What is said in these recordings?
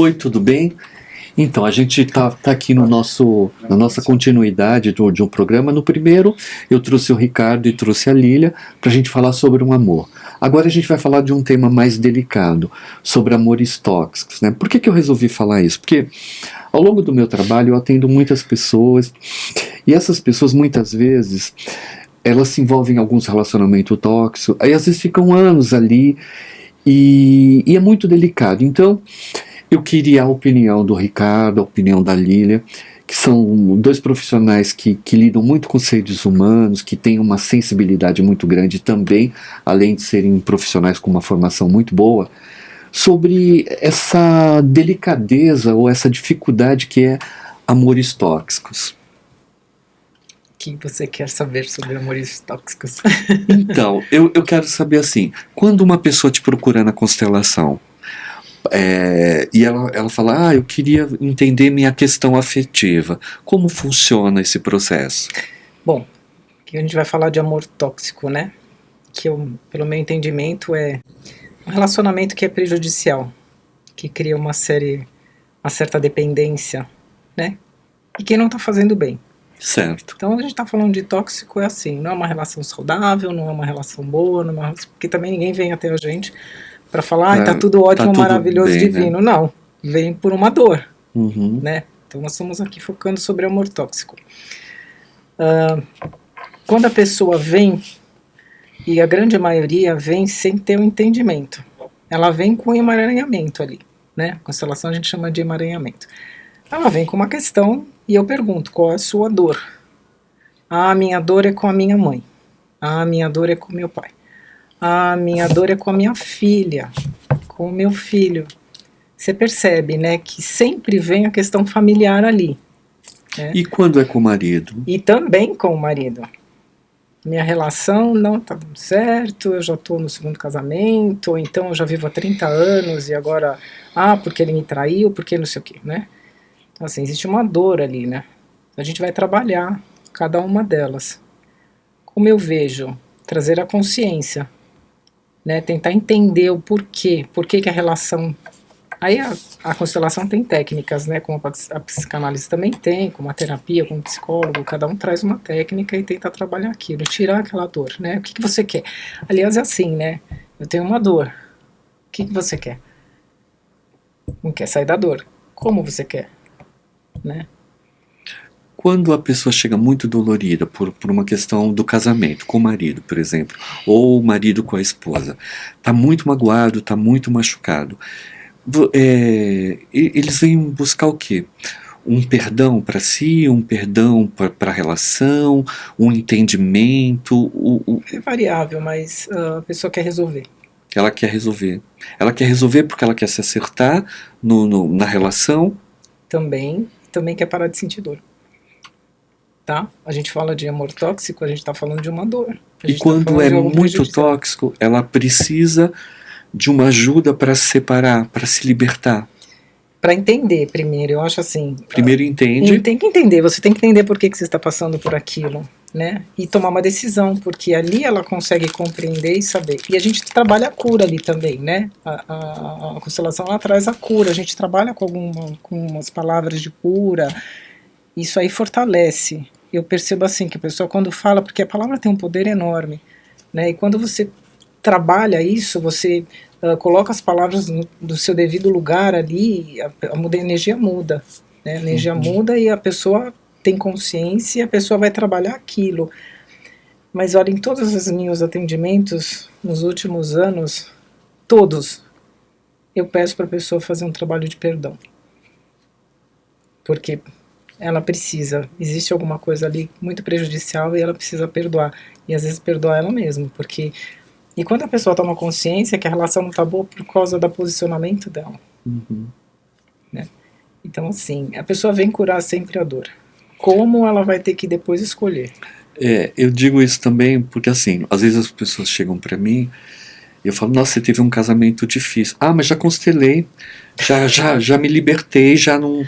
Oi, tudo bem? Então, a gente tá aqui na nossa continuidade de um programa. No primeiro, eu trouxe o Ricardo e trouxe a Lília para a gente falar sobre um amor. Agora a gente vai falar de um tema mais delicado, sobre amores tóxicos, né? Por que eu resolvi falar isso? Porque ao longo do meu trabalho eu atendo muitas pessoas e essas pessoas muitas vezes elas se envolvem em alguns relacionamentos tóxicos, aí às vezes ficam anos ali e é muito delicado. Então, eu queria a opinião do Ricardo, a opinião da Lília, que são dois profissionais que lidam muito com seres humanos, que têm uma sensibilidade muito grande também, além de serem profissionais com uma formação muito boa, sobre essa delicadeza ou essa dificuldade que é amores tóxicos. O que você quer saber sobre amores tóxicos? Então, eu quero saber assim, quando uma pessoa te procura na constelação, e ela fala, eu queria entender minha questão afetiva. Como funciona esse processo? Bom, aqui a gente vai falar de amor tóxico, né? Que pelo meu entendimento é um relacionamento que é prejudicial, que cria uma certa dependência, né? E que não está fazendo bem. Certo. Então a gente está falando de tóxico, é assim, não é uma relação saudável, não é uma relação boa, porque também ninguém vem até a gente para falar, tá tudo ótimo, tá tudo maravilhoso, bem, divino. Né? Não, vem por uma dor, né? Então nós estamos aqui focando sobre amor tóxico. Quando a pessoa vem, e a grande maioria vem sem ter um entendimento, ela vem com um emaranhamento ali, né? Constelação a gente chama de emaranhamento. Ela vem com uma questão e eu pergunto, qual é a sua dor? A minha dor é com a minha mãe. A minha dor é com meu pai. A minha dor é com a minha filha, com o meu filho. Você percebe, né, que sempre vem a questão familiar ali. Né? E quando é com o marido? E também com o marido. Minha relação não está dando certo, eu já estou no segundo casamento, ou então eu já vivo há 30 anos e agora, porque ele me traiu, porque não sei o quê, né? Então, assim, existe uma dor ali, né? A gente vai trabalhar cada uma delas. Como eu vejo, trazer a consciência, né? Tentar entender o porquê, por que a relação... Aí a constelação tem técnicas, né? Como a psicanálise também tem, como a terapia, como o psicólogo, cada um traz uma técnica e tenta trabalhar aquilo, tirar aquela dor, né? O que você quer? Aliás, é assim, né? Eu tenho uma dor. O que você quer? Não quer sair da dor. Como você quer? Né? Quando a pessoa chega muito dolorida por uma questão do casamento, com o marido, por exemplo, ou o marido com a esposa, está muito magoado, está muito machucado, eles vêm buscar o quê? Um perdão para si, um perdão para a relação, um entendimento? É variável, mas a pessoa quer resolver. Ela quer resolver. Ela quer resolver porque ela quer se acertar na relação? Também quer parar de sentir dor. Tá? A gente fala de amor tóxico, a gente está falando de uma dor. E quando é muito tóxico, ela precisa de uma ajuda para se separar, para se libertar. Para entender primeiro, eu acho assim... Primeiro entende. Tem que entender, você tem que entender por que você está passando por aquilo, né? E tomar uma decisão, porque ali ela consegue compreender e saber. E a gente trabalha a cura ali também, né? A constelação ela traz a cura, a gente trabalha com umas palavras de cura, isso aí fortalece. Eu percebo assim, que a pessoa quando fala, porque a palavra tem um poder enorme, né? E quando você trabalha isso, você coloca as palavras no seu devido lugar ali, a energia muda, né? A energia muda e a pessoa tem consciência e a pessoa vai trabalhar aquilo. Mas olha, em todos os meus atendimentos, nos últimos anos, todos, eu peço para a pessoa fazer um trabalho de perdão. Porque ela precisa, existe alguma coisa ali muito prejudicial e ela precisa perdoar. E às vezes perdoar ela mesma, porque... E quando a pessoa toma consciência que a relação não está boa por causa do posicionamento dela. Né? Então assim, a pessoa vem curar sempre a dor. Como ela vai ter que depois escolher? Eu digo isso também porque assim, às vezes as pessoas chegam para mim e eu falo, nossa, você teve um casamento difícil. Mas já constelei, já me libertei, já não...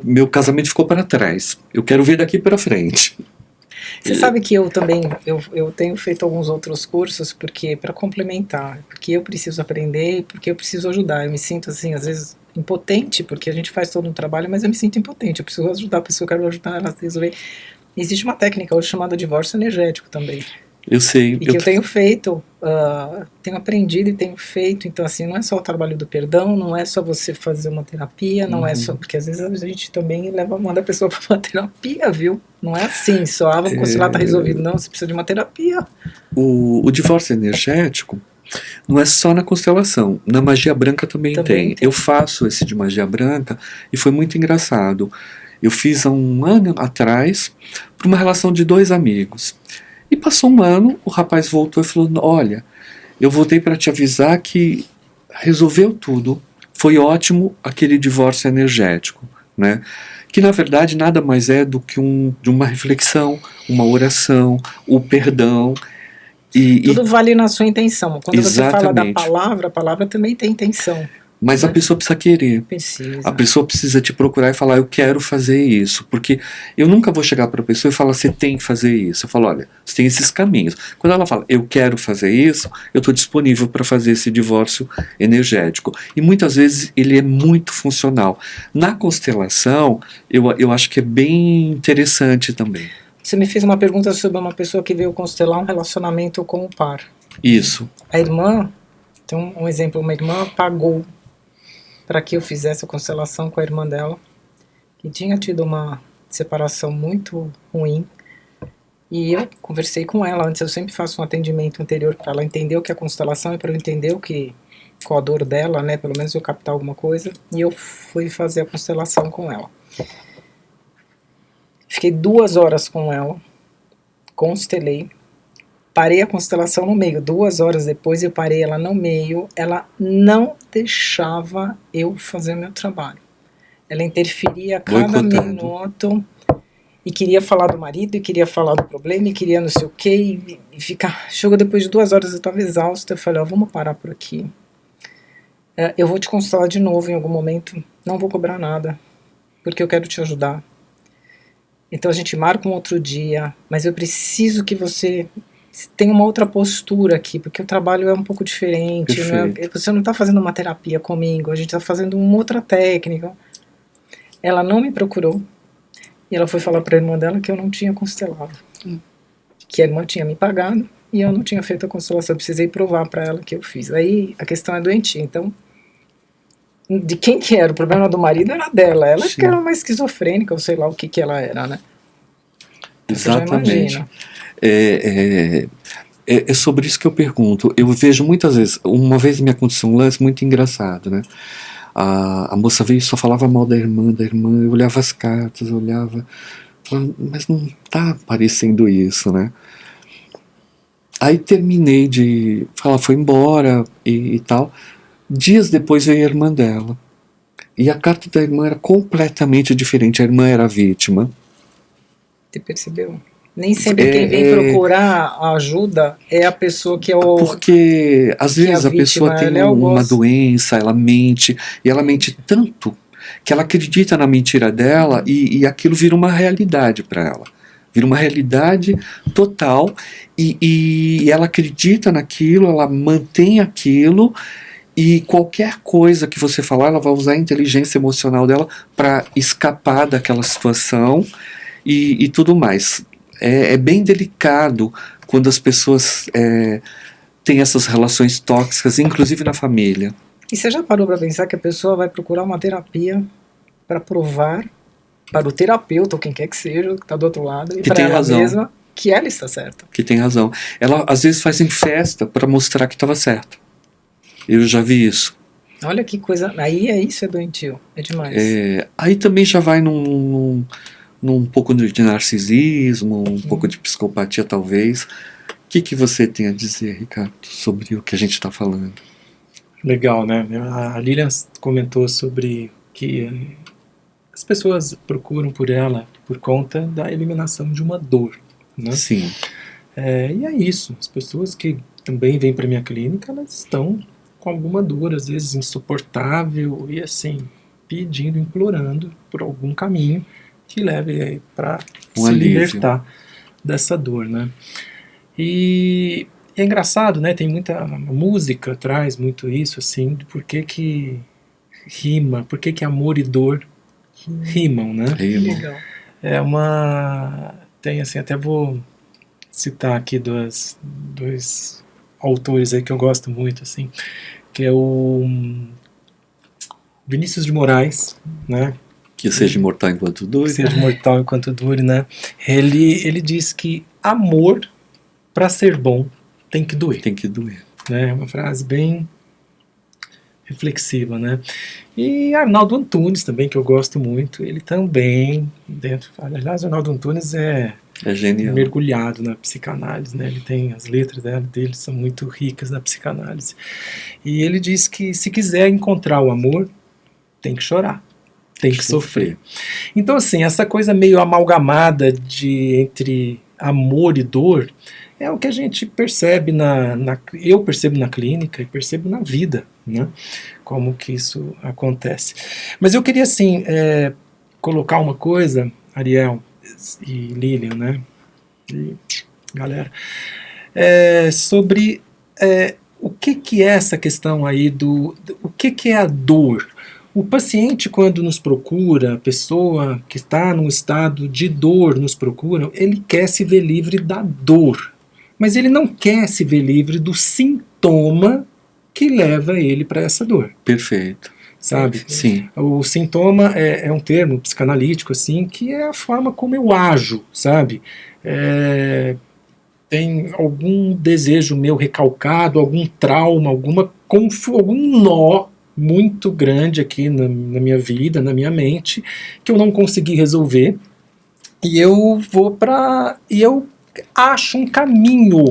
Meu casamento ficou para trás. Eu quero ver daqui para frente. Você sabe que eu também, eu tenho feito alguns outros cursos para complementar, porque eu preciso aprender, porque eu preciso ajudar. Eu me sinto assim, às vezes, impotente, porque a gente faz todo um trabalho, mas eu me sinto impotente, eu preciso ajudar a pessoa, eu quero ajudar ela a resolver. Existe uma técnica hoje chamada divórcio energético também, Eu sei. e que eu tenho feito, tenho aprendido e tenho feito. Então assim, não é só o trabalho do perdão, não é só você fazer uma terapia, não é só, porque às vezes a gente também manda a pessoa para uma terapia, viu? Não é assim, só vamos constelar, tá resolvido, não, você precisa de uma terapia. O divórcio energético não é só na constelação, na magia branca também tem. Eu faço esse de magia branca e foi muito engraçado. Eu fiz há um ano atrás para uma relação de 2 amigos. E passou um ano, o rapaz voltou e falou: olha, eu voltei para te avisar que resolveu tudo, foi ótimo aquele divórcio energético, né? Que na verdade nada mais é do que de uma reflexão, uma oração, o perdão. Tudo vale na sua intenção. Quando Exatamente. você fala da palavra, a palavra também tem intenção. Mas a pessoa precisa querer. Precisa. A pessoa precisa te procurar e falar: eu quero fazer isso. Porque eu nunca vou chegar para a pessoa e falar: você tem que fazer isso. Eu falo: olha, você tem esses caminhos. Quando ela fala: eu quero fazer isso, eu estou disponível para fazer esse divórcio energético. E muitas vezes ele é muito funcional. Na constelação, eu acho que é bem interessante também. Você me fez uma pergunta sobre uma pessoa que veio constelar um relacionamento com o par. Isso. A irmã, tem um exemplo, uma irmã pagou para que eu fizesse a constelação com a irmã dela, que tinha tido uma separação muito ruim, e eu conversei com ela. Antes eu sempre faço um atendimento anterior para ela entender o que é constelação e para eu entender qual a dor dela, né, pelo menos eu captar alguma coisa, e eu fui fazer a constelação com ela. Fiquei 2 horas com ela, constelei, parei a constelação no meio. 2 horas depois eu parei ela no meio. Ela não deixava eu fazer meu trabalho. Ela interferia a cada minuto e queria falar do marido, e queria falar do problema, e queria não sei o que, e ficar. Chegou depois de 2 horas, eu estava exausta. Eu falei: vamos parar por aqui. Eu vou te constelar de novo em algum momento. Não vou cobrar nada, porque eu quero te ajudar. Então a gente marca um outro dia, mas eu preciso que você tenha uma outra postura aqui, porque o trabalho é um pouco diferente. Você não está fazendo uma terapia comigo, a gente está fazendo uma outra técnica. Ela não me procurou, e ela foi falar para a irmã dela que eu não tinha constelado, que a irmã tinha me pagado e eu não tinha feito a constelação. Eu precisei provar para ela que eu fiz. Aí a questão é doentia. Então, de quem que era? O problema do marido era dela. Ela que era uma esquizofrênica, ou sei lá o que ela era, né? Exatamente. É sobre isso que eu pergunto. Eu vejo muitas vezes. Uma vez me aconteceu um lance muito engraçado, né? A moça veio e só falava mal da irmã. Eu olhava as cartas, falava, mas não tá aparecendo isso, né? Aí terminei de falar, foi embora e tal. Dias depois veio a irmã dela. E a carta da irmã era completamente diferente. A irmã era vítima. Você percebeu? Nem sempre quem vem procurar ajuda é a pessoa que é o... Porque às vezes a pessoa tem uma doença, ela mente, e ela mente tanto que ela acredita na mentira dela e aquilo vira uma realidade para ela. Vira uma realidade total e ela acredita naquilo, ela mantém aquilo. E qualquer coisa que você falar, ela vai usar a inteligência emocional dela para escapar daquela situação e tudo mais. É bem delicado quando as pessoas têm essas relações tóxicas, inclusive na família. E você já parou para pensar que a pessoa vai procurar uma terapia para provar para o terapeuta, ou quem quer que seja, que está do outro lado, e para ela mesma, que ela está certa? Que tem razão. Ela às vezes faz em festa para mostrar que estava certa. Eu já vi isso. Olha que coisa. Aí isso é doentio. É demais. Aí também já vai num pouco de narcisismo, um pouco de psicopatia, talvez. O que você tem a dizer, Ricardo, sobre o que a gente está falando? Legal, né? A Lilian comentou sobre que as pessoas procuram por ela por conta da eliminação de uma dor, né? Sim. E é isso. As pessoas que também vêm para minha clínica, elas estão com alguma dor, às vezes insuportável, e assim, pedindo, implorando por algum caminho que leve para se libertar dessa dor, né? E é engraçado, né? Tem muita música, traz muito isso, assim, de por que rima, por que que amor e dor rimam, né? Legal. É uma... Tem assim, até vou citar aqui dois autores aí que eu gosto muito, assim, que é o Vinícius de Moraes, né? Que seja imortal enquanto Que dure. seja mortal enquanto dure, né? Ele diz que amor, para ser bom, tem que doer. Tem que doer. Né? É uma frase bem reflexiva, né? E Arnaldo Antunes também, que eu gosto muito, ele também, aliás, Arnaldo Antunes é É genial. mergulhado na psicanálise, né? Ele tem, as letras dele são muito ricas na psicanálise. E ele diz que se quiser encontrar o amor, tem que chorar, tem que sofrer. Então, assim, essa coisa meio amalgamada entre amor e dor é o que a gente percebe eu percebo na clínica e percebo na vida, né? Como que isso acontece. Mas eu queria, assim, colocar uma coisa, Ariel e Lilian, né? E galera, sobre o que é essa questão aí o que é a dor? O paciente, quando nos procura, a pessoa que está num estado de dor nos procura, ele quer se ver livre da dor. Mas ele não quer se ver livre do sintoma que leva ele para essa dor. Perfeito. Sabe? Sim. O sintoma é um termo psicanalítico, assim, que é a forma como eu ajo, sabe? Tem algum desejo meu recalcado, algum trauma, algum nó muito grande aqui na minha vida, na minha mente, que eu não consegui resolver, e eu acho um caminho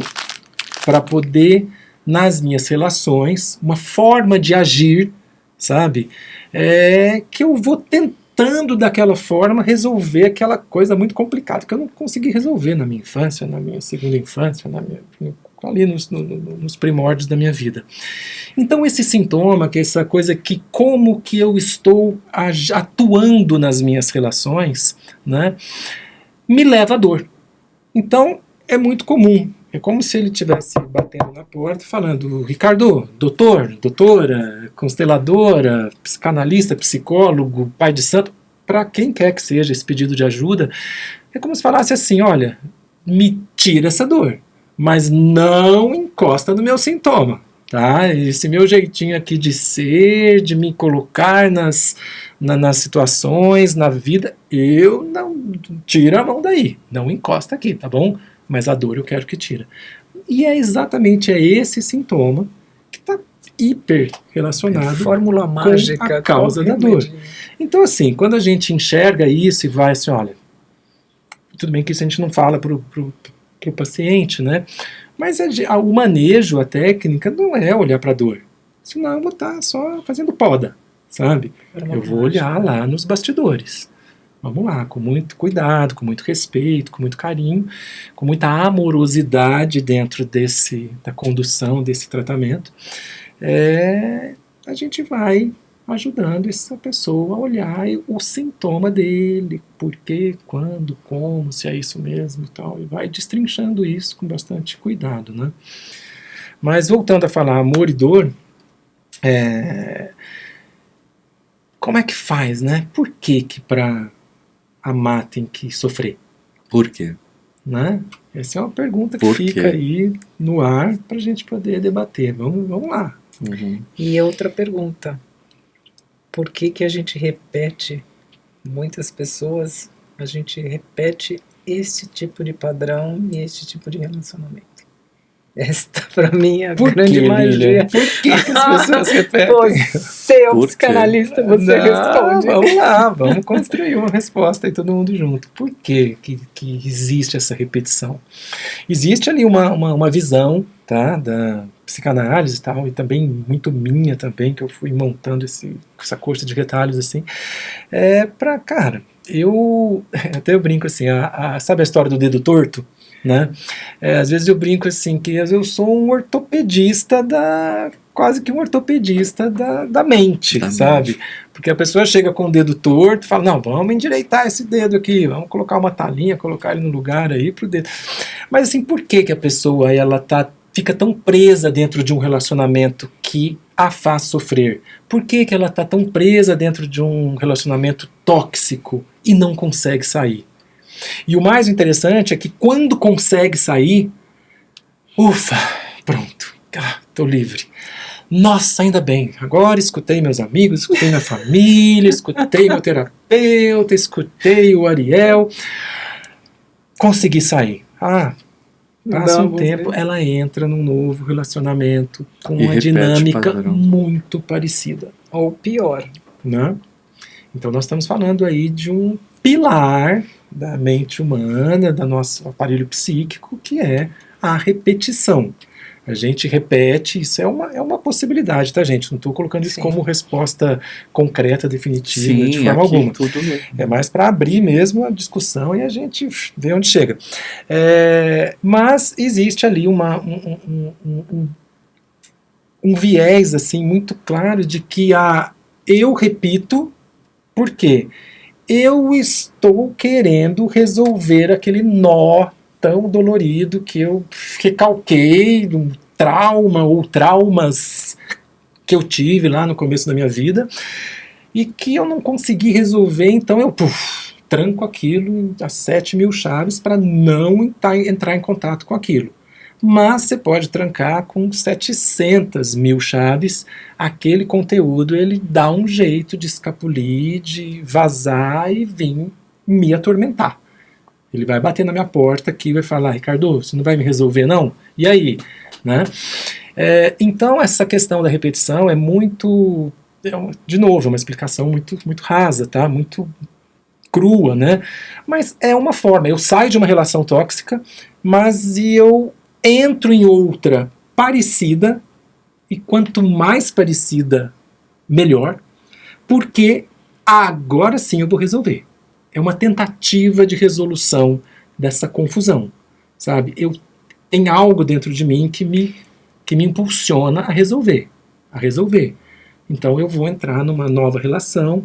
para poder, nas minhas relações, uma forma de agir, sabe? Que eu vou tentando daquela forma resolver aquela coisa muito complicada que eu não consegui resolver na minha infância, na minha segunda infância, ali nos primórdios da minha vida. Então esse sintoma, que é essa coisa que como que eu estou atuando nas minhas relações, né, me leva à dor. Então é muito comum. É como se ele estivesse batendo na porta falando: Ricardo, doutor, doutora, consteladora, psicanalista, psicólogo, pai de santo, para quem quer que seja esse pedido de ajuda, é como se falasse assim: olha, me tira essa dor, mas não encosta no meu sintoma, tá? Esse meu jeitinho aqui de ser, de me colocar nas situações, na vida, eu não... Tira a mão daí, não encosta aqui, tá bom? Mas a dor eu quero que tira. E é exatamente esse sintoma que está hiper relacionado Fórmula mágica, com a causa da dor. Então, assim, quando a gente enxerga isso e vai assim, olha, tudo bem que isso a gente não fala pro paciente, né? Mas o manejo, a técnica, não é olhar para a dor. Senão eu vou estar só fazendo poda, sabe? Eu vou olhar lá nos bastidores. Vamos lá, com muito cuidado, com muito respeito, com muito carinho, com muita amorosidade dentro da condução desse tratamento. A gente vai ajudando essa pessoa a olhar o sintoma dele, por quê, quando, como, se é isso mesmo e tal, e vai destrinchando isso com bastante cuidado, né? Mas voltando a falar amor e dor, como é que faz, né? Por que para amar tem que sofrer? Por quê? Né? Essa é uma pergunta que fica aí no ar para a gente poder debater. Vamos lá. Uhum. E outra pergunta: por que a gente repete, muitas pessoas, a gente repete esse tipo de padrão e esse tipo de relacionamento? Esta, pra mim, é a grande magia. Por que as pessoas repetem? Você é o psicanalista, você responde. Vamos lá, vamos construir uma resposta aí todo mundo junto. Por que existe essa repetição? Existe ali uma visão, tá, da psicanálise e tal, e também muito minha também, que eu fui montando essa coxa de retalhos assim, cara, até eu brinco assim, sabe a história do dedo torto? Né? Às vezes eu brinco assim, que eu sou um ortopedista quase que um ortopedista da mente, sabe? Porque a pessoa chega com o dedo torto e fala: não, vamos endireitar esse dedo aqui, vamos colocar uma talinha, colocar ele no lugar aí pro dedo. Mas assim, por que a pessoa fica tão presa dentro de um relacionamento que a faz sofrer? Por que que ela está tão presa dentro de um relacionamento tóxico e não consegue sair? E o mais interessante é que quando consegue sair, ufa, pronto, estou livre. Nossa, ainda bem, agora escutei meus amigos, escutei minha família, escutei meu terapeuta, escutei o Ariel, consegui sair. Passa um tempo, ela entra num novo relacionamento com uma dinâmica muito parecida. Ou pior. Né? Então nós estamos falando aí de um pilar da mente humana, do nosso aparelho psíquico, que é a repetição. A gente repete, isso é uma possibilidade, tá, gente? Não estou colocando isso como resposta concreta, definitiva, de forma alguma. É mais para abrir mesmo a discussão e a gente ver onde chega. Mas existe ali um viés assim, muito claro de que eu repito, por quê? Eu estou querendo resolver aquele nó tão dolorido que eu recalquei, um trauma ou traumas que eu tive lá no começo da minha vida e que eu não consegui resolver, então eu tranco aquilo a 7.000 chaves para não entrar em contato com aquilo. Mas você pode trancar com 700.000 chaves, aquele conteúdo ele dá um jeito de escapulir, de vazar e vir me atormentar. Ele vai bater na minha porta aqui e vai falar: Ricardo, você não vai me resolver não? E aí? Né? Então essa questão da repetição é muito, de novo, uma explicação muito, muito rasa, tá? Muito crua, né? Mas é uma forma, eu saio de uma relação tóxica, mas eu entro em outra parecida, e quanto mais parecida, melhor, porque agora sim eu vou resolver. É uma tentativa de resolução dessa confusão, sabe? Tem algo dentro de mim que me impulsiona a resolver. Então eu vou entrar numa nova relação.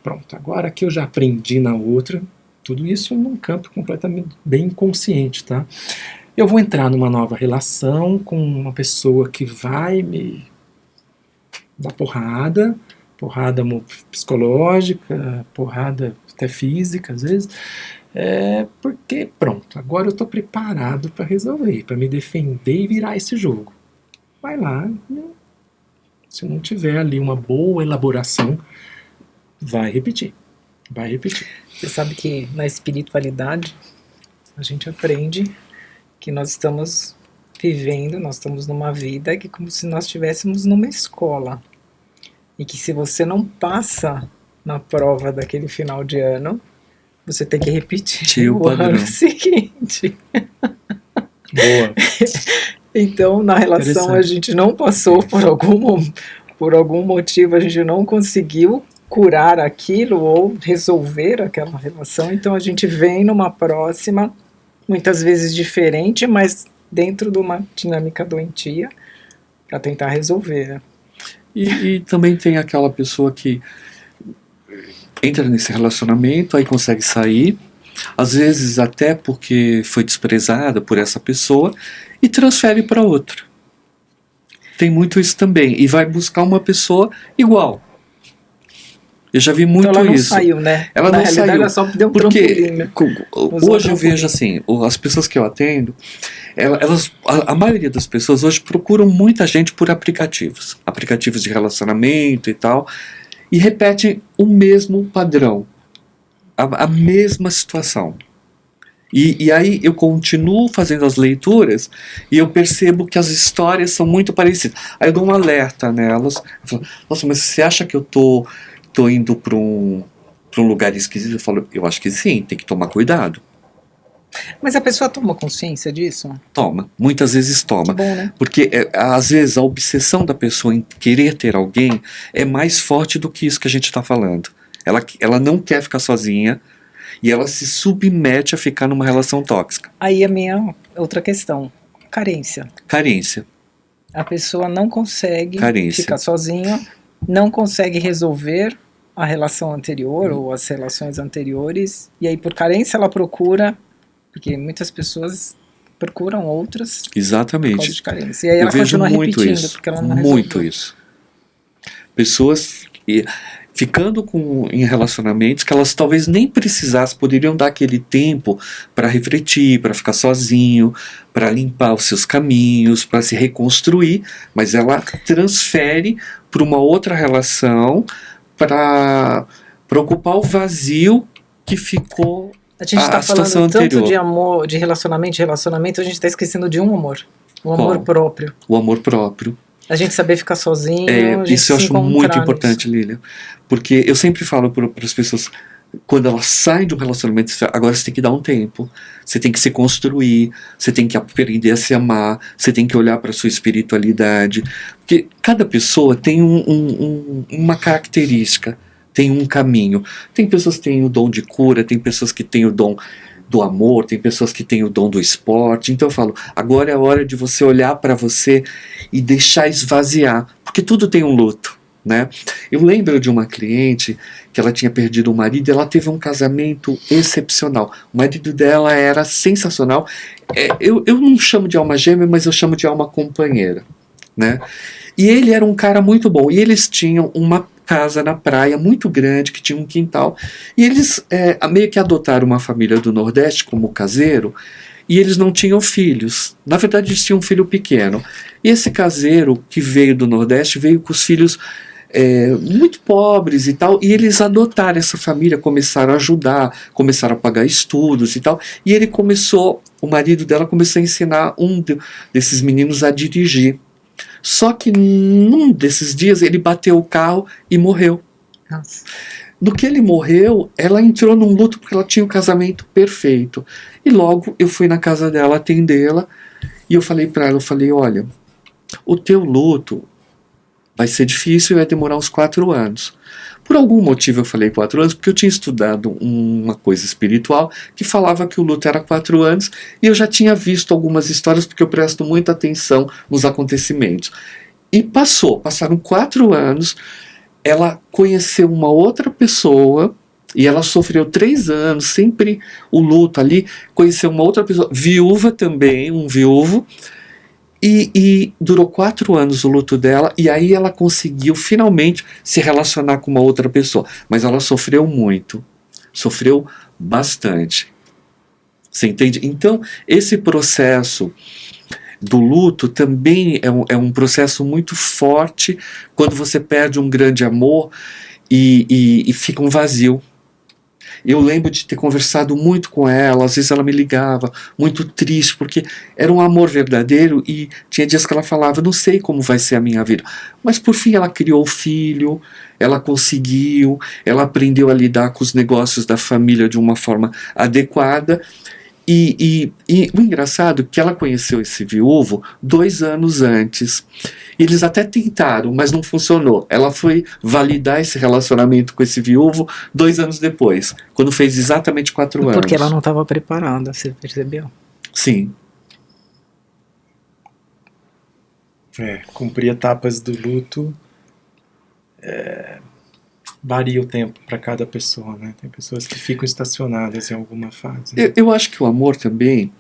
Pronto, agora que eu já aprendi na outra, tudo isso num campo completamente bem inconsciente, tá? Eu vou entrar numa nova relação com uma pessoa que vai me dar porrada psicológica, porrada até física, às vezes, porque, pronto, agora eu estou preparado para resolver, para me defender e virar esse jogo. Vai lá, se não tiver ali uma boa elaboração, vai repetir. Você sabe que na espiritualidade a gente aprende que nós estamos vivendo, nós estamos numa vida que é como se nós estivéssemos numa escola. E que se você não passa na prova daquele final de ano, você tem que repetir o ano seguinte. Boa. Então, na relação, a gente não passou por algum motivo, a gente não conseguiu curar aquilo ou resolver aquela relação. Então, a gente vem numa próxima, muitas vezes diferente, mas dentro de uma dinâmica doentia, para tentar resolver, né? E também tem aquela pessoa que entra nesse relacionamento, aí consegue sair, às vezes até porque foi desprezada por essa pessoa, e transfere para outra. Tem muito isso também. E vai buscar uma pessoa igual. Eu já vi muito isso. Então ela não saiu, né? Ela não saiu. Ela só deu um porque hoje eu vejo assim, as pessoas que eu atendo, a maioria das pessoas hoje procuram muita gente por aplicativos de relacionamento e tal, e repetem o mesmo padrão, a mesma situação. E aí eu continuo fazendo as leituras e eu percebo que as histórias são muito parecidas. Aí eu dou um alerta nelas. Eu falo: nossa, mas você acha que eu tô indo para um lugar esquisito? Eu falo: eu acho que sim, tem que tomar cuidado. Mas a pessoa toma consciência disso? Toma, muitas vezes toma. Que bom, né? Porque às vezes a obsessão da pessoa em querer ter alguém é mais forte do que isso que a gente está falando. Ela não quer ficar sozinha e ela se submete a ficar numa relação tóxica. Aí a minha outra questão, carência. A pessoa não consegue ficar sozinha, não consegue resolver a relação anterior ou as relações anteriores, e aí por carência ela procura, porque muitas pessoas procuram outras. Exatamente. Por causa de carência. E aí ela continua repetindo, porque ela não resolveu. Muito isso. Pessoas ficando em relacionamentos que elas talvez nem precisassem, poderiam dar aquele tempo para refletir, para ficar sozinho, para limpar os seus caminhos, para se reconstruir, mas ela transfere para uma outra relação para ocupar o vazio que ficou A gente está situação falando tanto anterior. de amor, de relacionamento, a gente está esquecendo de um amor. O amor Qual? próprio. O amor próprio. A gente saber ficar sozinho, a gente Isso eu se acho muito encontrar importante, nisso. Lilian. Porque eu sempre falo para as pessoas, quando elas saem de um relacionamento, agora você tem que dar um tempo. Você tem que se construir, você tem que aprender a se amar, você tem que olhar para a sua espiritualidade. Porque cada pessoa tem uma característica, tem um caminho. Tem pessoas que têm o dom de cura, tem pessoas que têm o dom do amor, tem pessoas que têm o dom do esporte. Então eu falo, agora é a hora de você olhar para você e deixar esvaziar, porque tudo tem um luto, né? Eu lembro de uma cliente que ela tinha perdido o marido e ela teve um casamento excepcional. O marido dela era sensacional. Eu não chamo de alma gêmea, mas eu chamo de alma companheira, né? E ele era um cara muito bom. E eles tinham uma casa na praia muito grande, que tinha um quintal. E eles meio que adotaram uma família do Nordeste como caseiro. E eles não tinham filhos. Na verdade, eles tinham um filho pequeno. E esse caseiro que veio do Nordeste veio com os filhos muito pobres e tal. E eles adotaram essa família, começaram a ajudar, começaram a pagar estudos e tal. E ele começou, o marido dela começou a ensinar desses meninos a dirigir. Só que num desses dias ele bateu o carro e morreu. Nossa. No que ele morreu, ela entrou num luto porque ela tinha um casamento perfeito. E logo eu fui na casa dela atendê-la e eu falei para ela, olha, o teu luto vai ser difícil e vai demorar uns 4 anos. Por algum motivo eu falei 4 anos, porque eu tinha estudado uma coisa espiritual que falava que o luto era 4 anos e eu já tinha visto algumas histórias porque eu presto muita atenção nos acontecimentos. E passaram 4 anos, ela conheceu uma outra pessoa e ela sofreu 3 anos, sempre o luto ali, conheceu uma outra pessoa, viúva também, um viúvo, e durou 4 anos o luto dela, e aí ela conseguiu finalmente se relacionar com uma outra pessoa. Mas ela sofreu muito, sofreu bastante. Você entende? Então, esse processo do luto também é um processo muito forte quando você perde um grande amor e fica um vazio. Eu lembro de ter conversado muito com ela, às vezes ela me ligava, muito triste, porque era um amor verdadeiro e tinha dias que ela falava, não sei como vai ser a minha vida. Mas por fim ela criou o filho, ela conseguiu, ela aprendeu a lidar com os negócios da família de uma forma adequada. E o engraçado é que ela conheceu esse viúvo 2 anos antes. Eles até tentaram, mas não funcionou. Ela foi validar esse relacionamento com esse viúvo 2 anos depois, quando fez exatamente 4 anos. Porque ela não estava preparada, você percebeu? Sim. Cumprir etapas do luto varia o tempo para cada pessoa, né? Tem pessoas que ficam estacionadas em alguma fase. Né? Eu acho que o amor também,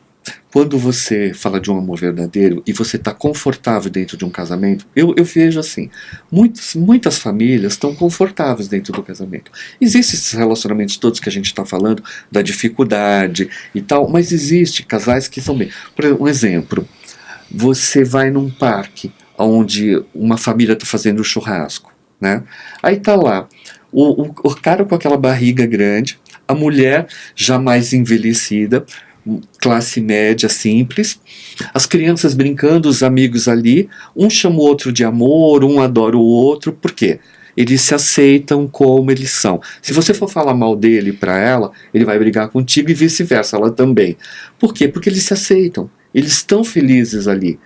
quando você fala de um amor verdadeiro e você está confortável dentro de um casamento, eu vejo assim, muitas famílias estão confortáveis dentro do casamento. Existem esses relacionamentos todos que a gente está falando, da dificuldade e tal, mas existe casais que são bem. Por exemplo, um exemplo, você vai num parque onde uma família está fazendo um churrasco, né? Aí tá lá o cara com aquela barriga grande, a mulher já mais envelhecida, classe média simples, as crianças brincando, os amigos ali, um chama o outro de amor, um adora o outro. Por quê? Eles se aceitam como eles são. Se você for falar mal dele para ela, ele vai brigar contigo e vice-versa, ela também. Por quê? Porque eles se aceitam, eles estão felizes ali.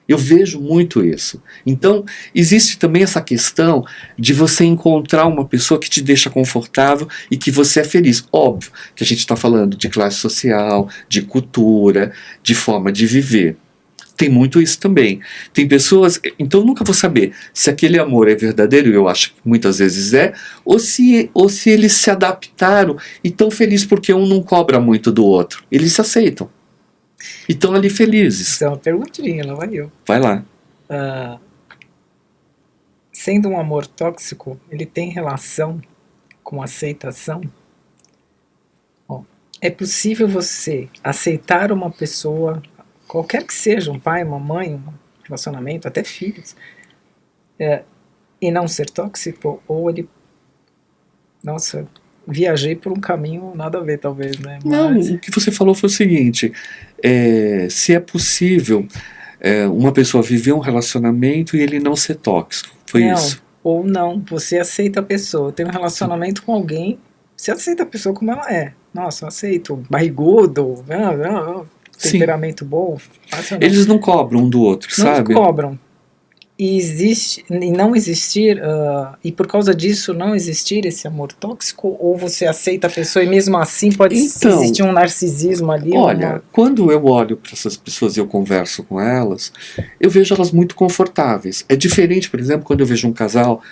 Eu vejo muito isso. Então, existe também essa questão de você encontrar uma pessoa que te deixa confortável e que você é feliz. Óbvio que a gente está falando de classe social, de cultura, de forma de viver. Tem muito isso também. Tem pessoas... Então, eu nunca vou saber se aquele amor é verdadeiro, eu acho que muitas vezes é, ou se eles se adaptaram e estão felizes porque um não cobra muito do outro. Eles se aceitam. E estão ali felizes. Isso é uma perguntinha, lá vai eu. Vai lá. sendo um amor tóxico, ele tem relação com aceitação? Ó, é possível você aceitar uma pessoa, qualquer que seja, um pai, uma mãe, um relacionamento, até filhos, e não ser tóxico? Ou ele... Nossa, viajei por um caminho nada a ver, talvez, né? Não, o que você falou foi o seguinte: se é possível uma pessoa viver um relacionamento e ele não ser tóxico. Foi não, isso. ou não, você aceita a pessoa, tem um relacionamento com alguém, você aceita a pessoa como ela é. Nossa, eu aceito, barrigudo, temperamento bom, Eles não cobram um do outro, não sabe? cobram. E não existir, e por causa disso não existir esse amor tóxico, ou você aceita a pessoa e mesmo assim pode existir um narcisismo ali? Olha, quando eu olho para essas pessoas e eu converso com elas, eu vejo elas muito confortáveis. É diferente, por exemplo, quando eu vejo um casal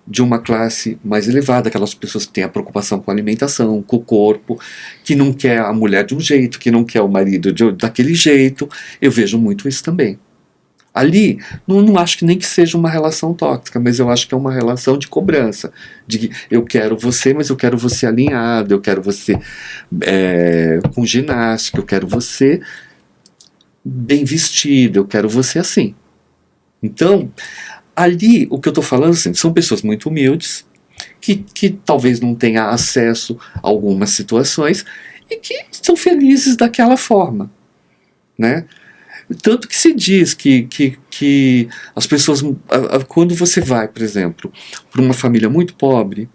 de uma classe mais elevada, aquelas pessoas que têm a preocupação com a alimentação, com o corpo, que não quer a mulher de um jeito, que não quer o marido daquele jeito. Eu vejo muito isso também. Ali, não acho que nem que seja uma relação tóxica, mas eu acho que é uma relação de cobrança. De eu quero você, mas eu quero você alinhado, eu quero você com ginástica, eu quero você bem vestido, eu quero você assim. Então, ali, o que eu estou falando assim, são pessoas muito humildes, que talvez não tenham acesso a algumas situações e que são felizes daquela forma, né? Tanto que se diz que as pessoas, quando você vai, por exemplo, para uma família muito pobre,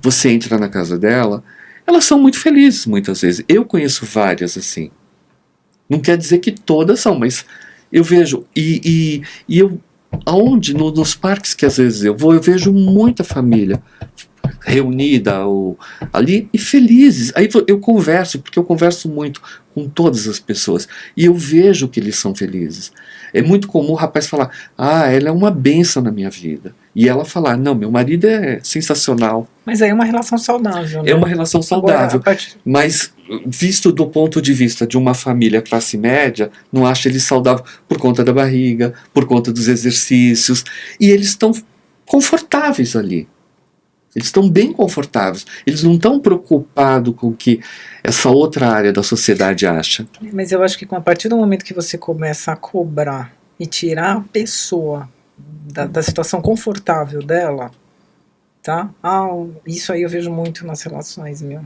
você entra na casa dela, elas são muito felizes muitas vezes. Eu conheço várias assim. Não quer dizer que todas são, mas eu vejo, e eu, aonde, nos parques que às vezes eu vou, eu vejo muita família reunida ali e felizes. Aí eu converso, porque eu converso muito com todas as pessoas e eu vejo que eles são felizes. É muito comum o rapaz falar: ela é uma bênção na minha vida, e ela falar: não, meu marido é sensacional. Mas aí é uma relação saudável, né? É uma relação saudável. Agora, mas visto do ponto de vista de uma família classe média, não acho ele saudável por conta da barriga, por conta dos exercícios, e eles estão confortáveis ali. Eles estão bem confortáveis. Eles não estão preocupados com o que essa outra área da sociedade acha. Mas eu acho que a partir do momento que você começa a cobrar e tirar a pessoa da situação confortável dela, tá? Isso aí eu vejo muito nas relações, meu.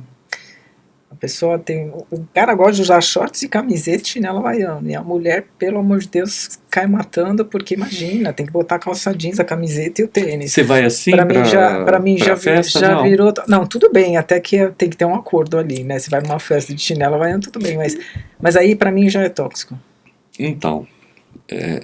A pessoa tem... O cara gosta de usar shorts e camiseta e chinelo havaiano. E a mulher, pelo amor de Deus, cai matando, porque imagina, tem que botar a calça jeans, a camiseta e o tênis. Você vai assim pra mim já festa, não? virou... Não, tudo bem, até que tem que ter um acordo ali, né? Você vai numa festa de chinelo havaiano, tudo bem, mas aí pra mim já é tóxico. Então,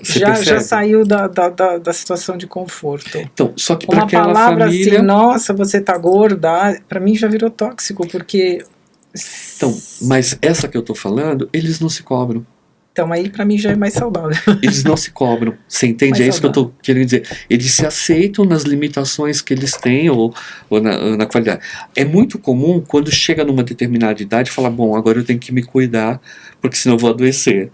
já saiu da situação de conforto. Então, só que para uma aquela palavra família... assim, nossa, você tá gorda, pra mim já virou tóxico, porque... Então, mas essa que eu tô falando, eles não se cobram. Então aí pra mim já é mais saudável. Eles não se cobram. Você entende? Mais é isso saudável. que eu tô querendo dizer. Eles se aceitam nas limitações que eles têm ou na qualidade. É muito comum quando chega numa determinada idade falar: bom, agora eu tenho que me cuidar, porque senão eu vou adoecer.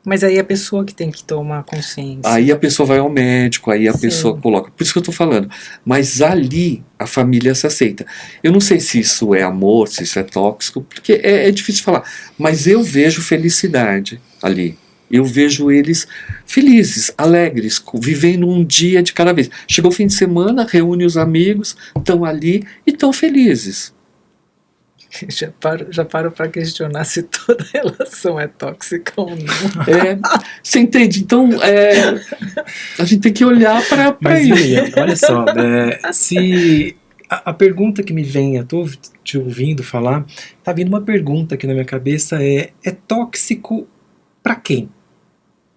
Mas aí a pessoa que tem que tomar consciência. Aí a pessoa vai ao médico, aí a Sim. pessoa coloca. Por isso que eu tô falando. Mas ali a família se aceita. Eu não sei se isso é amor, se isso é tóxico, porque é difícil falar. Mas eu vejo felicidade ali. Eu vejo eles felizes, alegres, vivendo um dia de cada vez. Chegou o fim de semana, reúne os amigos, estão ali e estão felizes. Já paro para questionar se toda relação é tóxica ou não. Você entende? Então, a gente tem que olhar para Mas, isso. William, olha só, se a pergunta que me vem, eu tô te ouvindo falar, tá vindo uma pergunta aqui na minha cabeça, é tóxico para quem?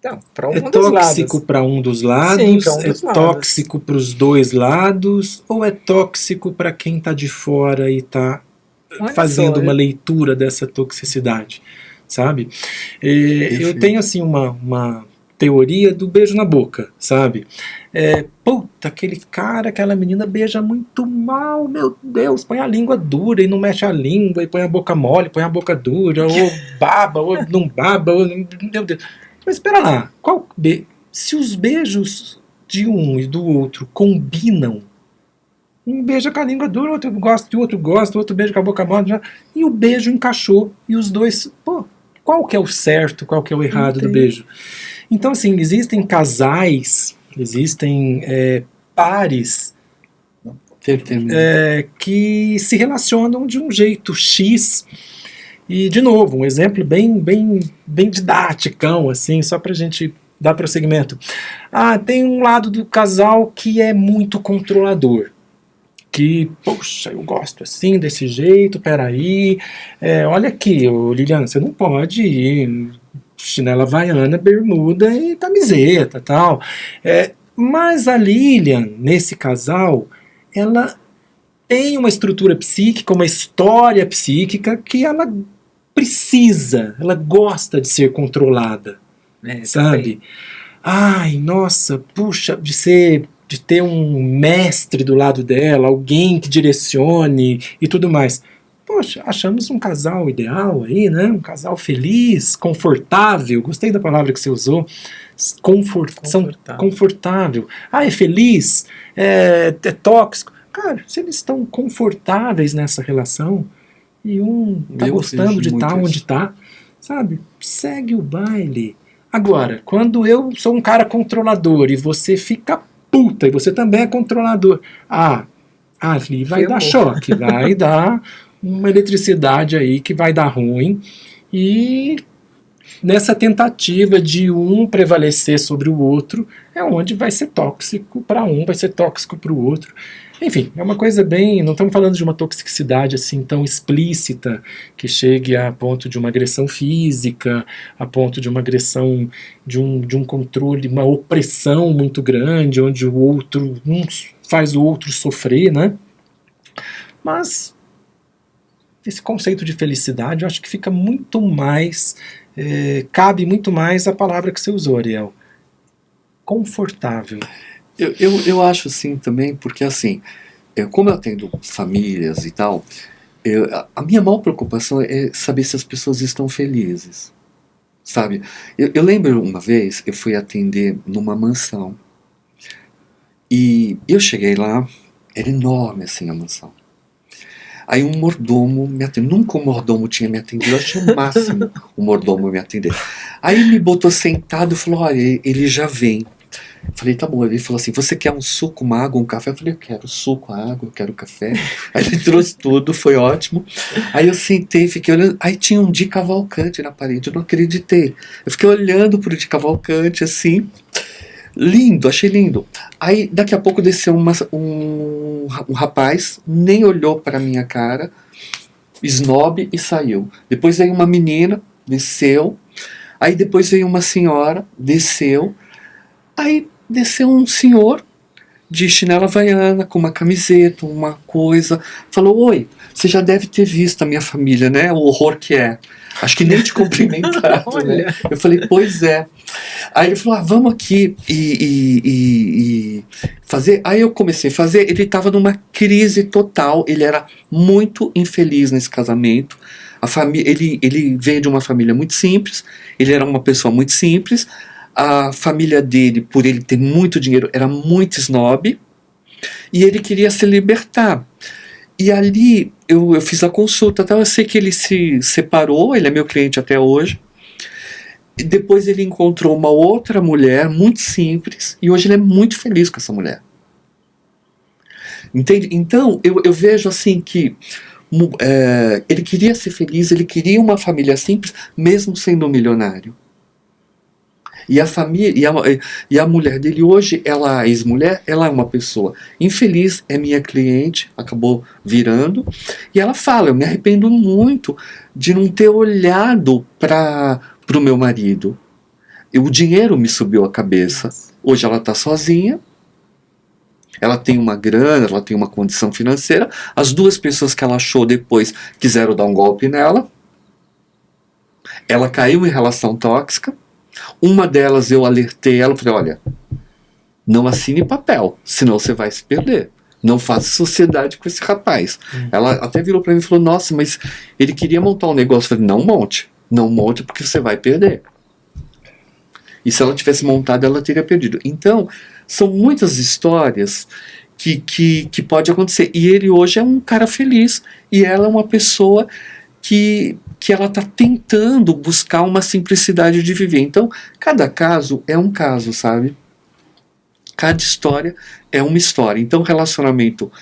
Então, para É tóxico para um dos lados? Sim, pra um dos lados. Tóxico para os dois lados? Ou é tóxico para quem tá de fora e tá fazendo uma leitura dessa toxicidade, sabe? Eu tenho assim uma teoria do beijo na boca, sabe? Puta, aquele cara, aquela menina beija muito mal, meu Deus, põe a língua dura e não mexe a língua, e põe a boca mole, põe a boca dura, ou baba, ou não baba, ou, meu Deus. Mas espera lá, se os beijos de um e do outro combinam, um beija com a língua dura, o outro gosta, o outro beija com a boca mole, e o beijo encaixou, e os dois, pô, qual que é o certo, qual que é o errado do beijo? Então, assim, existem casais, existem pares que se relacionam de um jeito X. E, de novo, um exemplo bem didaticão, assim, só pra gente dar prosseguimento. Tem um lado do casal que é muito controlador. Que, poxa, eu gosto assim, desse jeito, peraí. Olha aqui, Liliana, você não pode ir chinela havaiana, bermuda e camiseta, tal. Mas a Lilian, nesse casal, ela tem uma estrutura psíquica, uma história psíquica que ela precisa, ela gosta de ser controlada, sabe? Ai, nossa, puxa, de ter um mestre do lado dela, alguém que direcione e tudo mais. Poxa, achamos um casal ideal aí, né? Um casal feliz, confortável. Gostei da palavra que você usou. Confortável. É feliz? É tóxico? Cara, se eles estão confortáveis nessa relação e um tá gostando de estar onde tá, sabe? Segue o baile. Agora, quando eu sou um cara controlador e você fica puta e você também é controlador, ali vai dar choque, vai dar uma eletricidade aí que vai dar ruim, e nessa tentativa de um prevalecer sobre o outro é onde vai ser tóxico para um, vai ser tóxico para o outro. Enfim, é uma coisa bem... Não estamos falando de uma toxicidade assim tão explícita, que chegue a ponto de uma agressão física, a ponto de uma agressão, de um controle, uma opressão muito grande, onde o outro faz o outro sofrer, né? Mas esse conceito de felicidade, eu acho que fica muito mais... cabe muito mais a palavra que você usou, Ariel. Confortável. Eu acho assim também, porque assim, como eu atendo famílias e tal, a minha maior preocupação é saber se as pessoas estão felizes, sabe? Eu lembro uma vez, eu fui atender numa mansão, e eu cheguei lá, era enorme assim a mansão. Aí um mordomo me atendeu, nunca um mordomo tinha me atendido, eu achei o máximo o mordomo me atender. Aí me botou sentado e falou, olha, ele já vem. Eu falei, tá bom. Ele falou assim, você quer um suco, uma água, um café? Eu falei, eu quero suco, água, eu quero café. Aí ele trouxe tudo, foi ótimo. Aí eu sentei, fiquei olhando, aí tinha um Di Cavalcanti na parede, eu não acreditei. Eu fiquei olhando pro Di Cavalcanti, assim, lindo, achei lindo. Aí daqui a pouco desceu um rapaz, nem olhou pra minha cara, snob, e saiu. Depois veio uma menina, desceu. Aí depois veio uma senhora, desceu. Aí desceu um senhor de chinela havaiana, com uma camiseta, uma coisa. Falou, oi, você já deve ter visto a minha família, né? O horror que é. Acho que nem te cumprimentaram, né? Eu falei, pois é. Aí ele falou, vamos aqui e fazer. Aí eu comecei a fazer. Ele estava numa crise total. Ele era muito infeliz nesse casamento. Ele veio de uma família muito simples. Ele era uma pessoa muito simples. A família dele, por ele ter muito dinheiro, era muito snob, e ele queria se libertar. E ali eu fiz a consulta, eu sei que ele se separou, ele é meu cliente até hoje, e depois ele encontrou uma outra mulher muito simples, e hoje ele é muito feliz com essa mulher. Entende? Então eu vejo assim que ele queria ser feliz, ele queria uma família simples, mesmo sendo um milionário. E a família, e a mulher dele hoje, ela, a ex-mulher, ela é uma pessoa infeliz, é minha cliente, acabou virando, e ela fala, eu me arrependo muito de não ter olhado para o meu marido. O dinheiro me subiu a cabeça. Hoje ela está sozinha, ela tem uma grana, ela tem uma condição financeira, as duas pessoas que ela achou depois quiseram dar um golpe nela, ela caiu em relação tóxica. Uma delas eu alertei ela, falei, olha, não assine papel, senão você vai se perder. Não faça sociedade com esse rapaz. Ela até virou para mim e falou, nossa, mas ele queria montar um negócio. Eu falei, não monte porque você vai perder. E se ela tivesse montado, ela teria perdido. Então, são muitas histórias que pode acontecer. E ele hoje é um cara feliz. E ela é uma pessoa que ela está tentando buscar uma simplicidade de viver. Então, cada caso é um caso, sabe? Cada história é uma história. Então, relacionamento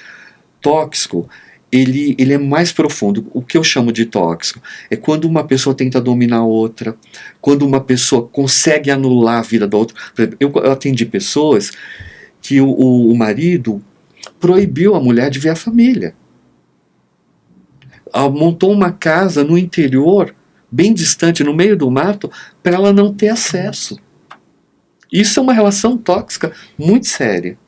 tóxico, ele é mais profundo. O que eu chamo de tóxico é quando uma pessoa tenta dominar a outra, quando uma pessoa consegue anular a vida da outra. Por exemplo, eu atendi pessoas que o marido proibiu a mulher de ver a família. Montou uma casa no interior, bem distante, no meio do mato, para ela não ter acesso. Isso é uma relação tóxica muito séria.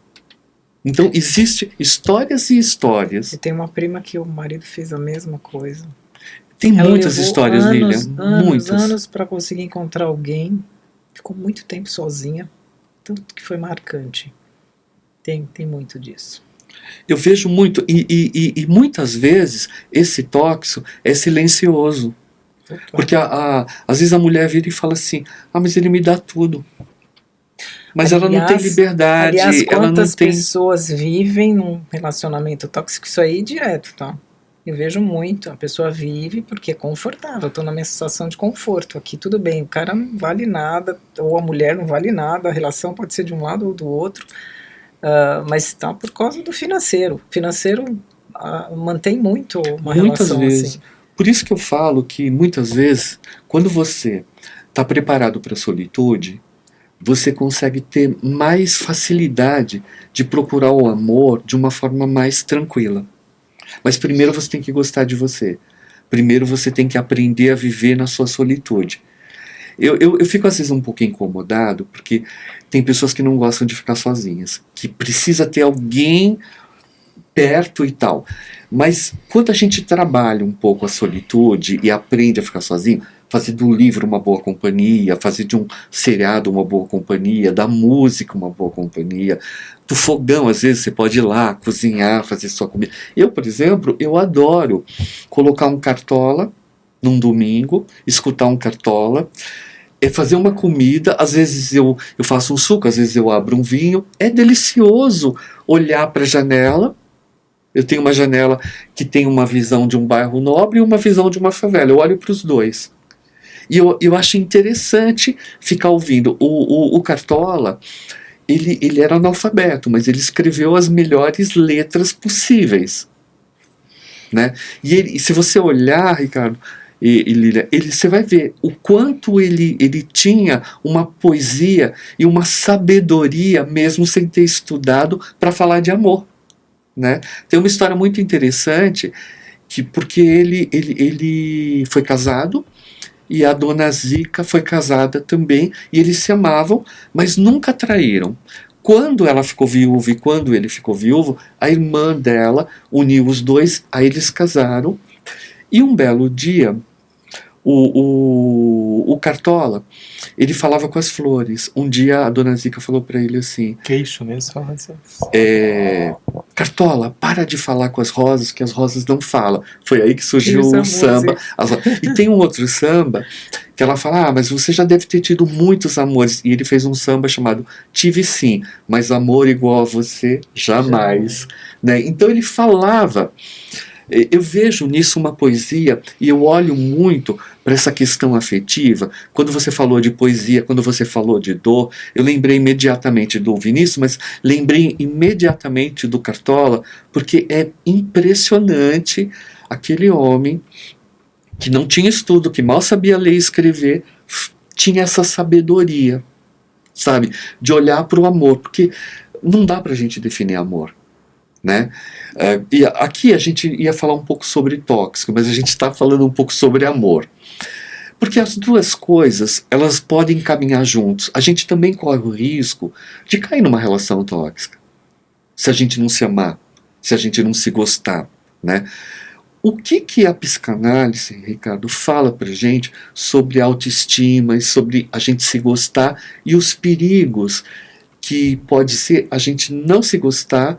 Então, existe histórias e histórias. E tem uma prima que o marido fez a mesma coisa. Tem Ela muitas levou histórias, Lilian. Muitas. anos para conseguir encontrar alguém. Ficou muito tempo sozinha. Tanto que foi marcante. Tem muito disso. Eu vejo muito, e muitas vezes esse tóxico é silencioso. Porque às vezes a mulher vira e fala assim: ah, mas ele me dá tudo. Mas ela não tem liberdade. Aliás, ela não quantas tem... pessoas vivem num relacionamento tóxico? Isso aí é direto, tá? Eu vejo muito. A pessoa vive porque é confortável. Eu tô na minha situação de conforto. Aqui tudo bem, o cara não vale nada, ou a mulher não vale nada, a relação pode ser de um lado ou do outro. Mas está por causa do financeiro. O financeiro mantém muito uma muitas relação vezes. assim. Por isso que eu falo que muitas vezes, quando você está preparado para a solitude, você consegue ter mais facilidade de procurar o amor de uma forma mais tranquila. Mas primeiro você tem que gostar de você. Primeiro você tem que aprender a viver na sua solitude. Eu fico às vezes um pouco incomodado, porque tem pessoas que não gostam de ficar sozinhas, que precisa ter alguém perto e tal. Mas quando a gente trabalha um pouco a solitude e aprende a ficar sozinho, fazer do livro uma boa companhia, fazer de um seriado uma boa companhia, da música uma boa companhia, do fogão, às vezes você pode ir lá, cozinhar, fazer sua comida. Eu, por exemplo, eu adoro colocar um Cartola num domingo, escutar um Cartola, fazer uma comida, às vezes eu faço um suco, às vezes eu abro um vinho. É delicioso olhar para a janela. Eu tenho uma janela que tem uma visão de um bairro nobre e uma visão de uma favela. Eu olho para os dois. E eu acho interessante ficar ouvindo. O Cartola, ele era analfabeto, mas ele escreveu as melhores letras possíveis. Né? E se você olhar, Ricardo e Lília, você vai ver o quanto ele tinha uma poesia e uma sabedoria, mesmo sem ter estudado, para falar de amor. Né? Tem uma história muito interessante, porque ele foi casado, e a dona Zica foi casada também, e eles se amavam, mas nunca traíram. Quando ela ficou viúva e quando ele ficou viúvo, a irmã dela uniu os dois, aí eles casaram, e um belo dia, o Cartola, ele falava com as flores. Um dia a dona Zica falou para ele assim: Queixo mesmo, fala assim. Cartola, para de falar com as rosas, que as rosas não falam. Foi aí que surgiu o samba. E tem um outro samba que ela fala: mas você já deve ter tido muitos amores. E ele fez um samba chamado Tive Sim, mas amor igual a você, jamais. Né? Então ele falava. Eu vejo nisso uma poesia, e eu olho muito para essa questão afetiva. Quando você falou de poesia, quando você falou de dor, eu lembrei imediatamente do Vinícius, mas lembrei imediatamente do Cartola, porque é impressionante aquele homem que não tinha estudo, que mal sabia ler e escrever, tinha essa sabedoria, sabe, de olhar para o amor, porque não dá para a gente definir amor. Né? E aqui a gente ia falar um pouco sobre tóxico, mas a gente está falando um pouco sobre amor, porque as duas coisas elas podem caminhar juntos. A gente também corre o risco de cair numa relação tóxica se a gente não se amar, se a gente não se gostar, né? O que a psicanálise, Ricardo, fala pra gente sobre autoestima e sobre a gente se gostar e os perigos que pode ser a gente não se gostar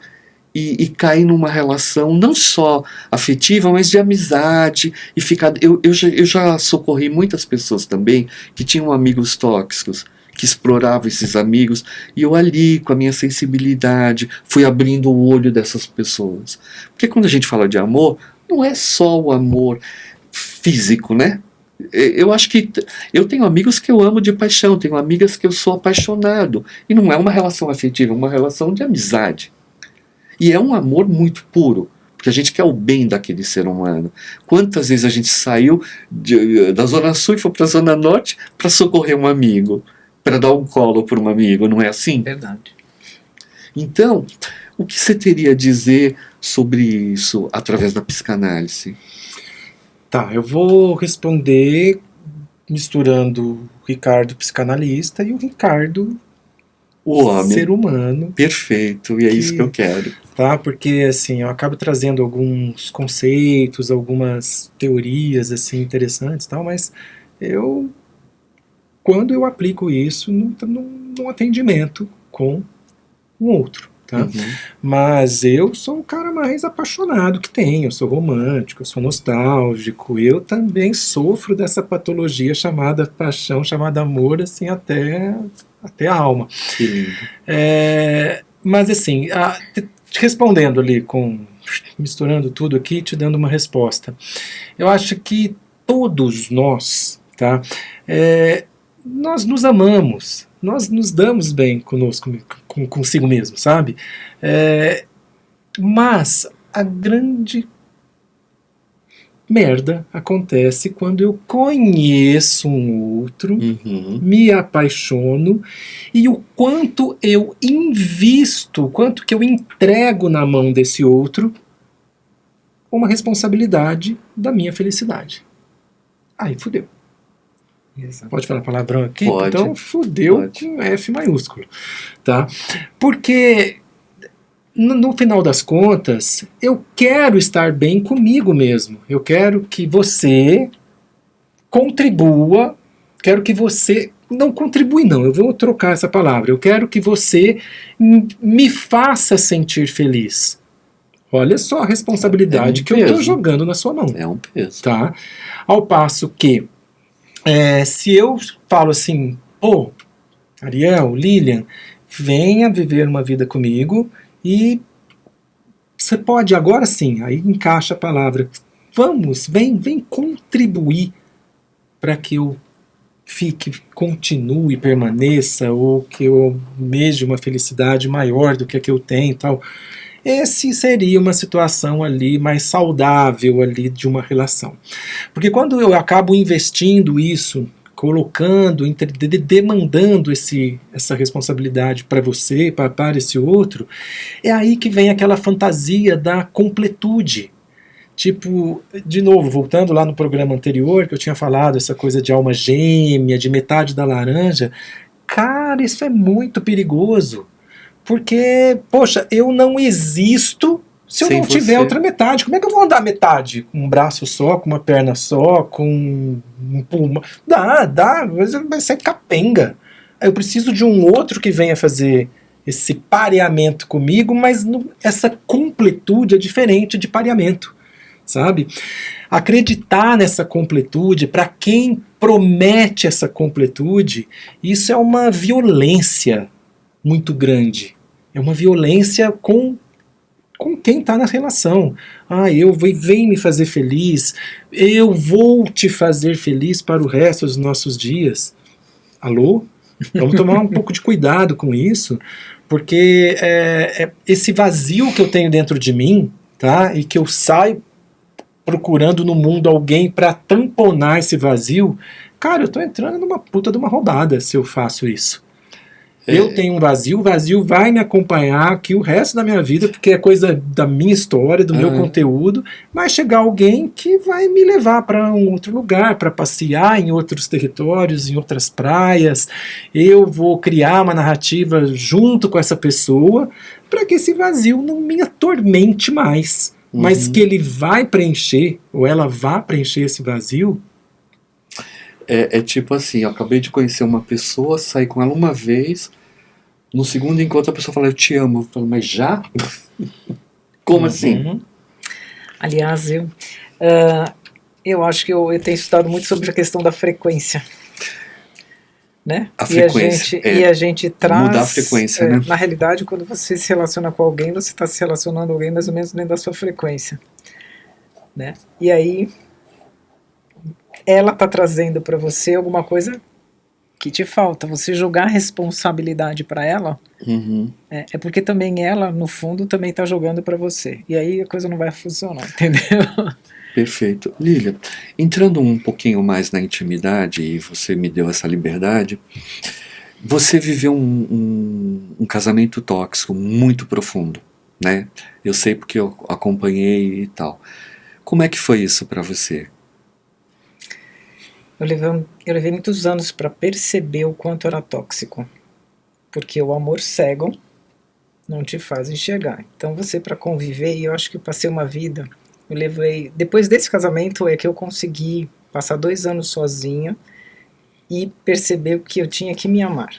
e cair numa relação não só afetiva, mas de amizade, e ficar... Eu já socorri muitas pessoas também que tinham amigos tóxicos, que explorava esses amigos, e eu ali, com a minha sensibilidade, fui abrindo o olho dessas pessoas. Porque quando a gente fala de amor, não é só o amor físico, né? Eu acho que eu tenho amigos que eu amo de paixão, tenho amigas que eu sou apaixonado, e não é uma relação afetiva, é uma relação de amizade. E é um amor muito puro, porque a gente quer o bem daquele ser humano. Quantas vezes a gente saiu da Zona Sul e foi para a Zona Norte para socorrer um amigo, para dar um colo para um amigo, não é assim? Verdade. Então, o que você teria a dizer sobre isso através da psicanálise? Tá, eu vou responder misturando o Ricardo psicanalista e o Ricardo O homem. ser humano. Perfeito, e é isso que eu quero. Tá, porque assim, eu acabo trazendo alguns conceitos, algumas teorias assim interessantes e tal, mas quando eu aplico isso num atendimento com um outro. Tá? Uhum. Mas eu sou o cara mais apaixonado que tem, eu sou romântico, eu sou nostálgico, eu também sofro dessa patologia chamada paixão, chamada amor, assim, até a alma. Que lindo. Mas assim, respondendo ali, misturando tudo aqui, te dando uma resposta, eu acho que todos nós, tá, nós nos amamos, nós nos damos bem conosco, consigo mesmo, sabe? Mas a grande merda acontece quando eu conheço um outro, me apaixono, e o quanto eu invisto, o quanto que eu entrego na mão desse outro uma responsabilidade da minha felicidade. Aí fudeu. Exato. Pode falar palavrão aqui? Pode. Então fudeu Pode. com F maiúsculo. Tá? Porque no final das contas, eu quero estar bem comigo mesmo. Eu quero que você contribua, quero que você... Não contribui não, eu vou trocar essa palavra. Eu quero que você me faça sentir feliz. Olha só a responsabilidade que eu estou jogando na sua mão. É um peso. Tá? Ao passo que, se eu falo assim, pô, Ariel, Lilian, venha viver uma vida comigo e você pode, agora sim, aí encaixa a palavra, vamos, vem contribuir para que eu continue, permaneça, ou que eu almeje uma felicidade maior do que a que eu tenho e tal. Esse seria uma situação ali mais saudável ali de uma relação. Porque quando eu acabo investindo isso, colocando, demandando essa responsabilidade para você, para esse outro, é aí que vem aquela fantasia da completude. Tipo, de novo, voltando lá no programa anterior, que eu tinha falado, essa coisa de alma gêmea, de metade da laranja, cara, isso é muito perigoso. Porque, poxa, eu não existo se eu não tiver outra metade. Como é que eu vou andar metade? Com um braço só, com uma perna só, com um pulmão? Dá, mas vai ser capenga. Eu preciso de um outro que venha fazer esse pareamento comigo, mas essa completude é diferente de pareamento, sabe? Acreditar nessa completude, para quem promete essa completude, isso é uma violência muito grande. É uma violência com quem está na relação. Vem me fazer feliz, eu vou te fazer feliz para o resto dos nossos dias. Alô? Vamos tomar um pouco de cuidado com isso, porque esse vazio que eu tenho dentro de mim, tá? E que eu saio procurando no mundo alguém para tamponar esse vazio, cara, eu estou entrando numa puta de uma roubada se eu faço isso. Eu tenho um vazio, o vazio vai me acompanhar aqui o resto da minha vida, porque é coisa da minha história, do meu conteúdo. Vai chegar alguém que vai me levar para um outro lugar, para passear em outros territórios, em outras praias. Eu vou criar uma narrativa junto com essa pessoa, para que esse vazio não me atormente mais. Mas que ele vai preencher, ou ela vai preencher esse vazio. É tipo assim, eu acabei de conhecer uma pessoa, saí com ela uma vez, no segundo encontro a pessoa fala, eu te amo. Eu falo, mas já? Como assim? Aliás, eu acho que eu tenho estudado muito sobre a questão da frequência. né? A frequência, E a gente traz... mudar a frequência, né? Na realidade, quando você se relaciona com alguém, você está se relacionando com alguém mais ou menos dentro da sua frequência, né? E aí, ela está trazendo para você alguma coisa que te falta. Você jogar a responsabilidade para ela, Uhum. é porque também ela, no fundo, também está jogando para você. E aí a coisa não vai funcionar, entendeu? Perfeito. Lília, entrando um pouquinho mais na intimidade, e você me deu essa liberdade, você viveu um casamento tóxico muito profundo, né? Eu sei porque eu acompanhei e tal. Como é que foi isso para você? Eu levei muitos anos para perceber o quanto era tóxico. Porque o amor cego não te faz enxergar. Então você, para conviver, e eu acho que eu passei uma vida, eu levei... Depois desse casamento é que eu consegui passar 2 anos sozinha e perceber que eu tinha que me amar.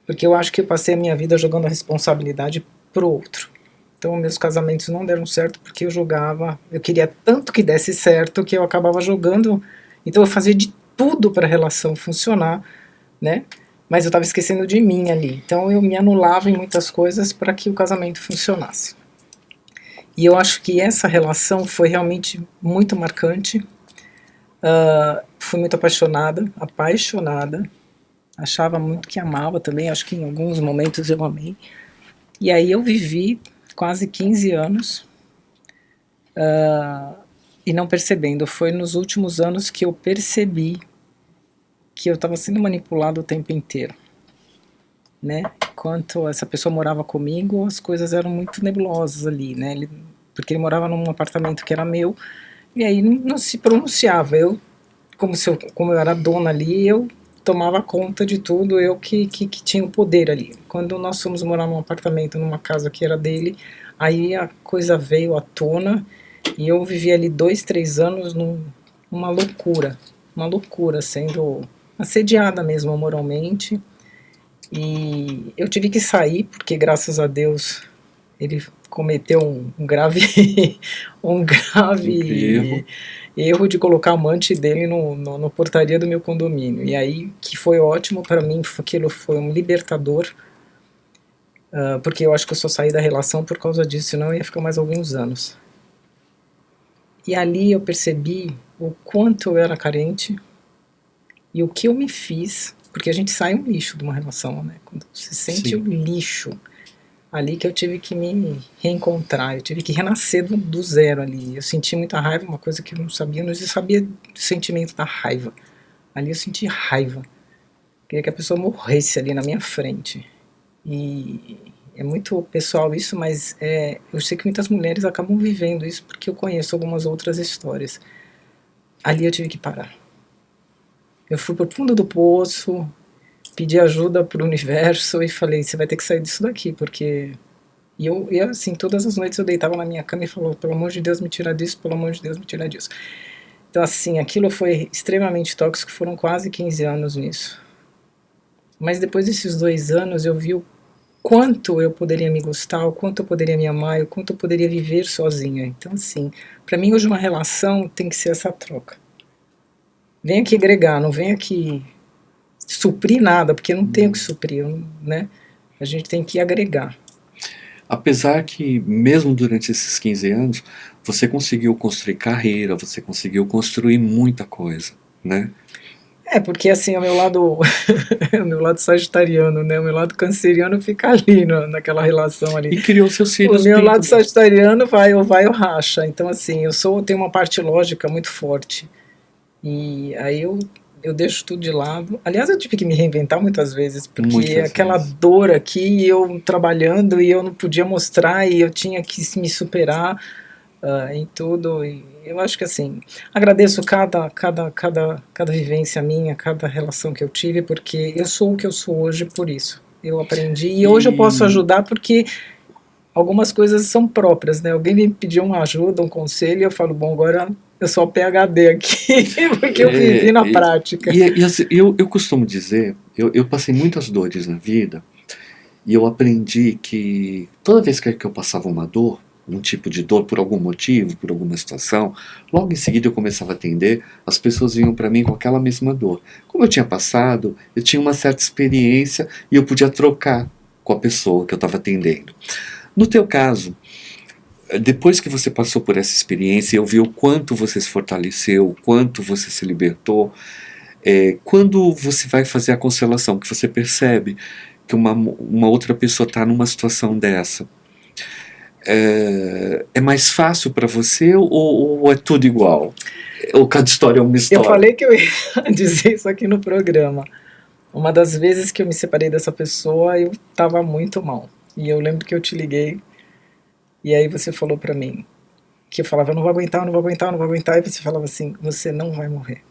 Porque eu acho que eu passei a minha vida jogando a responsabilidade pro outro. Então meus casamentos não deram certo porque eu jogava... Eu queria tanto que desse certo que eu acabava jogando... Então eu fazia de tudo para a relação funcionar, né? Mas eu estava esquecendo de mim ali. Então eu me anulava em muitas coisas para que o casamento funcionasse. E eu acho que essa relação foi realmente muito marcante. Fui muito apaixonada. Achava muito que amava também. Acho que em alguns momentos eu amei. E aí eu vivi quase 15 anos e não percebendo. Foi nos últimos anos que eu percebi que eu estava sendo manipulado o tempo inteiro, né? Enquanto essa pessoa morava comigo, as coisas eram muito nebulosas ali, né? Porque ele morava num apartamento que era meu, e aí não se pronunciava. Eu, como eu era dona ali, eu tomava conta de tudo, eu que tinha o poder ali. Quando nós fomos morar num apartamento, numa casa que era dele, aí a coisa veio à tona, e eu vivi ali 2, 3 anos numa loucura, sendo assediada mesmo moralmente, e eu tive que sair porque graças a Deus ele cometeu um grave erro de colocar a amante dele no portaria do meu condomínio, e aí que foi ótimo para mim, aquilo foi um libertador, porque eu acho que eu só saí da relação por causa disso, senão eu ia ficar mais alguns anos. E ali eu percebi o quanto eu era carente e o que eu me fiz, porque a gente sai um lixo de uma relação, né? Quando você sente o lixo, ali que eu tive que me reencontrar, eu tive que renascer do zero ali. Eu senti muita raiva, uma coisa que eu não sabia do sentimento da raiva. Ali eu senti raiva. Queria que a pessoa morresse ali na minha frente. E é muito pessoal isso, mas eu sei que muitas mulheres acabam vivendo isso porque eu conheço algumas outras histórias. Ali eu tive que parar. Eu fui pro fundo do poço, pedi ajuda pro universo e falei, você vai ter que sair disso daqui, porque... E eu assim, todas as noites eu deitava na minha cama e falava, pelo amor de Deus me tira disso, pelo amor de Deus me tira disso. Então assim, aquilo foi extremamente tóxico, foram quase 15 anos nisso. Mas depois desses 2 anos eu vi o quanto eu poderia me gostar, o quanto eu poderia me amar, o quanto eu poderia viver sozinha. Então assim, pra mim hoje uma relação tem que ser essa troca. Vem aqui agregar, não vem aqui suprir nada, porque eu não tenho que suprir, né? A gente tem que agregar. Apesar que, mesmo durante esses 15 anos, você conseguiu construir carreira, você conseguiu construir muita coisa, né? Porque assim, o meu lado o meu lado sagitariano, né? O meu lado canceriano fica ali, naquela relação ali. E criou seus filhos. O meu lado sagitariano vai ou racha. Então assim, eu tenho uma parte lógica muito forte. E aí eu deixo tudo de lado. Aliás, eu tive que me reinventar muitas vezes, porque aquela dor aqui, eu trabalhando e eu não podia mostrar, e eu tinha que me superar em tudo. E eu acho que assim, agradeço cada vivência minha, cada relação que eu tive, porque eu sou o que eu sou hoje por isso. Eu aprendi, e hoje eu posso ajudar porque algumas coisas são próprias, né? Alguém me pediu uma ajuda, um conselho, e eu falo, bom, agora eu sou PhD aqui, porque eu vivi na prática. E assim, eu costumo dizer, eu passei muitas dores na vida, e eu aprendi que toda vez que eu passava uma dor, um tipo de dor por algum motivo, por alguma situação, logo em seguida eu começava a atender, as pessoas vinham para mim com aquela mesma dor. Como eu tinha passado, eu tinha uma certa experiência e eu podia trocar com a pessoa que eu estava atendendo. No teu caso, depois que você passou por essa experiência, eu vi o quanto você se fortaleceu, o quanto você se libertou. Quando você vai fazer a constelação, que você percebe que uma outra pessoa está numa situação dessa, é mais fácil para você ou é tudo igual? Ou cada história é uma história? Eu falei que eu ia dizer isso aqui no programa. Uma das vezes que eu me separei dessa pessoa, eu estava muito mal. E eu lembro que eu te liguei, e aí você falou pra mim, que eu falava, eu não vou aguentar, eu não vou aguentar, eu não vou aguentar, e você falava assim, você não vai morrer.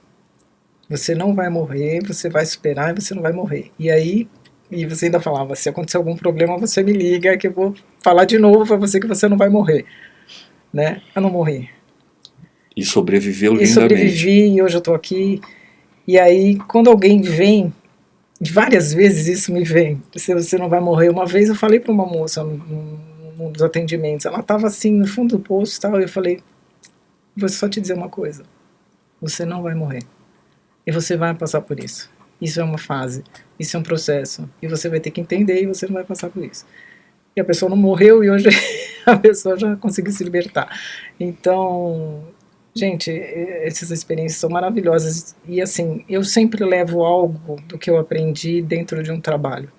Você não vai morrer, você vai superar e você não vai morrer. E aí, e você ainda falava, se acontecer algum problema, você me liga, que eu vou falar de novo pra você que você não vai morrer. Né? Eu não morri. E sobreviveu E lindamente. sobrevivi, e hoje eu tô aqui. E aí, quando alguém vem, várias vezes isso me vem, se você não vai morrer. Uma vez eu falei pra uma moça num dos atendimentos, ela tava assim no fundo do poço e tal, e eu falei, vou só te dizer uma coisa, você não vai morrer. E você vai passar por isso. Isso é uma fase, isso é um processo, e você vai ter que entender e você não vai passar por isso. E a pessoa não morreu e hoje a pessoa já conseguiu se libertar. Então, gente, essas experiências são maravilhosas. E assim, eu sempre levo algo do que eu aprendi dentro de um trabalho.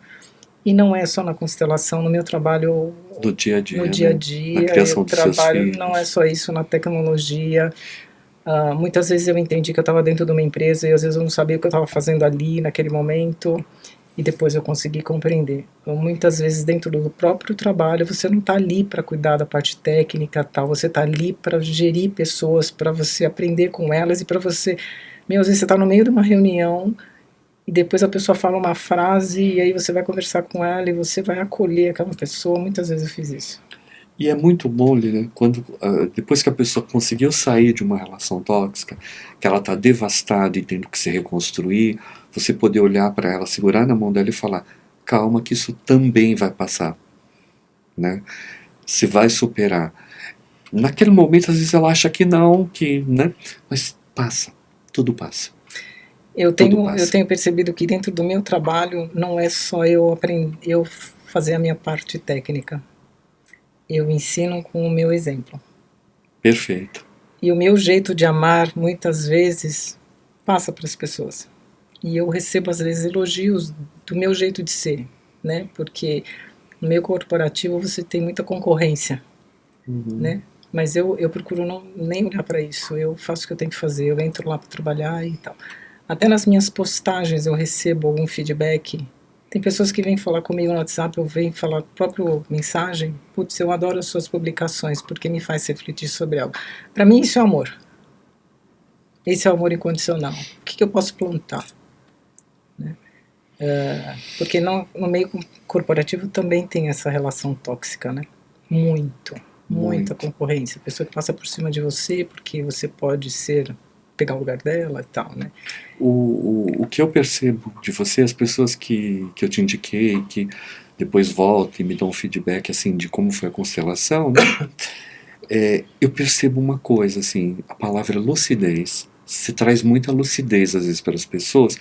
E não é só na constelação, no meu trabalho Do dia a dia, no dia a né? dia, Na criação eu dos seus trabalho, filhos. não é só isso, na tecnologia. Muitas vezes eu entendi que eu estava dentro de uma empresa e às vezes eu não sabia o que eu estava fazendo ali, naquele momento, e depois eu consegui compreender. Então, muitas vezes dentro do próprio trabalho, você não está ali para cuidar da parte técnica, tal, você está ali para gerir pessoas, para você aprender com elas e para você... às vezes você está no meio de uma reunião e depois a pessoa fala uma frase e aí você vai conversar com ela e você vai acolher aquela pessoa. Muitas vezes eu fiz isso. E é muito bom, Lilian, quando depois que a pessoa conseguiu sair de uma relação tóxica, que ela está devastada e tendo que se reconstruir, você poder olhar para ela, segurar na mão dela e falar, calma que isso também vai passar, né? Você vai superar. Naquele momento, às vezes ela acha que não, né? Mas passa, tudo passa. Eu tenho percebido que dentro do meu trabalho não é só eu fazer a minha parte técnica. Eu ensino com o meu exemplo. Perfeito. E o meu jeito de amar, muitas vezes, passa para as pessoas. E eu recebo, às vezes, elogios do meu jeito de ser, né? Porque no meio corporativo você tem muita concorrência, né? Mas eu procuro nem olhar para isso. Eu faço o que eu tenho que fazer, eu entro lá para trabalhar e tal. Até nas minhas postagens eu recebo algum feedback. Tem pessoas que vêm falar comigo no WhatsApp, eu venho falar própria mensagem, putz, eu adoro as suas publicações, porque me faz refletir sobre algo. Para mim isso é amor. Esse é o amor incondicional. O que eu posso plantar? Né? Porque no meio corporativo também tem essa relação tóxica, né? Muita concorrência. A pessoa que passa por cima de você, porque você pode pegar o lugar dela e tal, né? O que eu percebo de você, as pessoas que eu te indiquei, que depois voltam e me dão um feedback assim, de como foi a constelação, né? Eu percebo uma coisa, assim, a palavra lucidez. Você traz muita lucidez às vezes para as pessoas,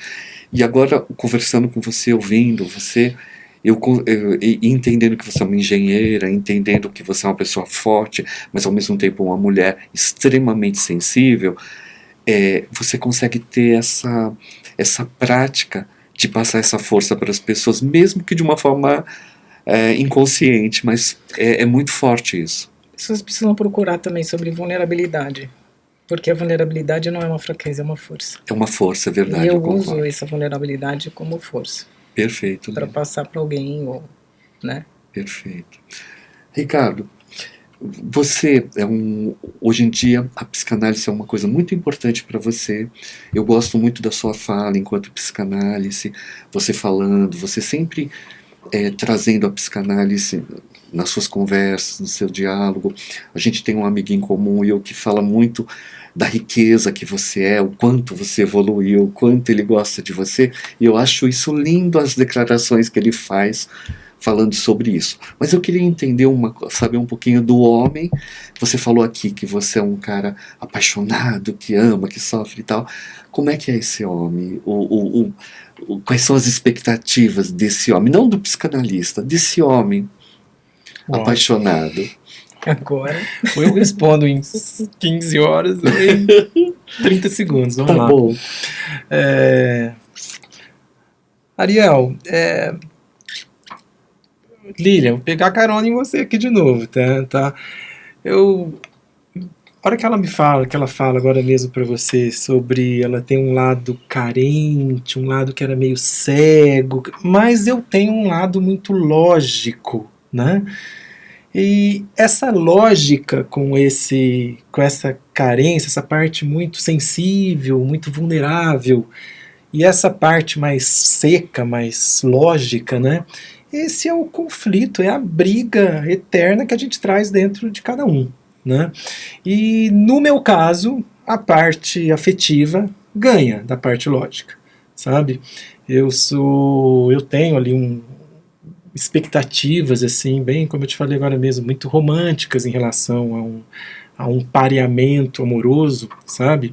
e agora conversando com você, ouvindo você, eu entendendo que você é uma engenheira, entendendo que você é uma pessoa forte, mas ao mesmo tempo uma mulher extremamente sensível, você consegue ter essa prática de passar essa força para as pessoas, mesmo que de uma forma inconsciente, mas é muito forte isso. As pessoas precisam procurar também sobre vulnerabilidade, porque a vulnerabilidade não é uma fraqueza, é uma força. É uma força, é verdade. E eu uso essa vulnerabilidade como força. Perfeito. Para passar para alguém, né? Perfeito. Ricardo, você hoje em dia a psicanálise é uma coisa muito importante para você. Eu gosto muito da sua fala enquanto psicanálise, você falando, você sempre trazendo a psicanálise nas suas conversas, no seu diálogo. A gente tem um amigo em comum, eu, que fala muito da riqueza que você é, o quanto você evoluiu, o quanto ele gosta de você, e eu acho isso lindo, as declarações que ele faz falando sobre isso. Mas eu queria entender saber um pouquinho do homem. Você falou aqui que você é um cara apaixonado, que ama, que sofre e tal. Como é que é esse homem? Quais são as expectativas desse homem? Não do psicanalista, desse homem apaixonado. Agora. Ou eu respondo em 15 horas ou em 30 segundos. Vamos lá. Tá bom. Ariel, Lilian, vou pegar carona em você aqui de novo, tá? A hora que ela me fala, que ela fala agora mesmo pra você sobre ela tem um lado carente, um lado que era meio cego, mas eu tenho um lado muito lógico, né? E essa lógica com essa carência, essa parte muito sensível, muito vulnerável, e essa parte mais seca, mais lógica, né? Esse é o conflito, é a briga eterna que a gente traz dentro de cada um, né? E no meu caso, a parte afetiva ganha da parte lógica, sabe? Eu tenho ali expectativas, assim, bem, como eu te falei agora mesmo, muito românticas em relação a um pareamento amoroso, sabe?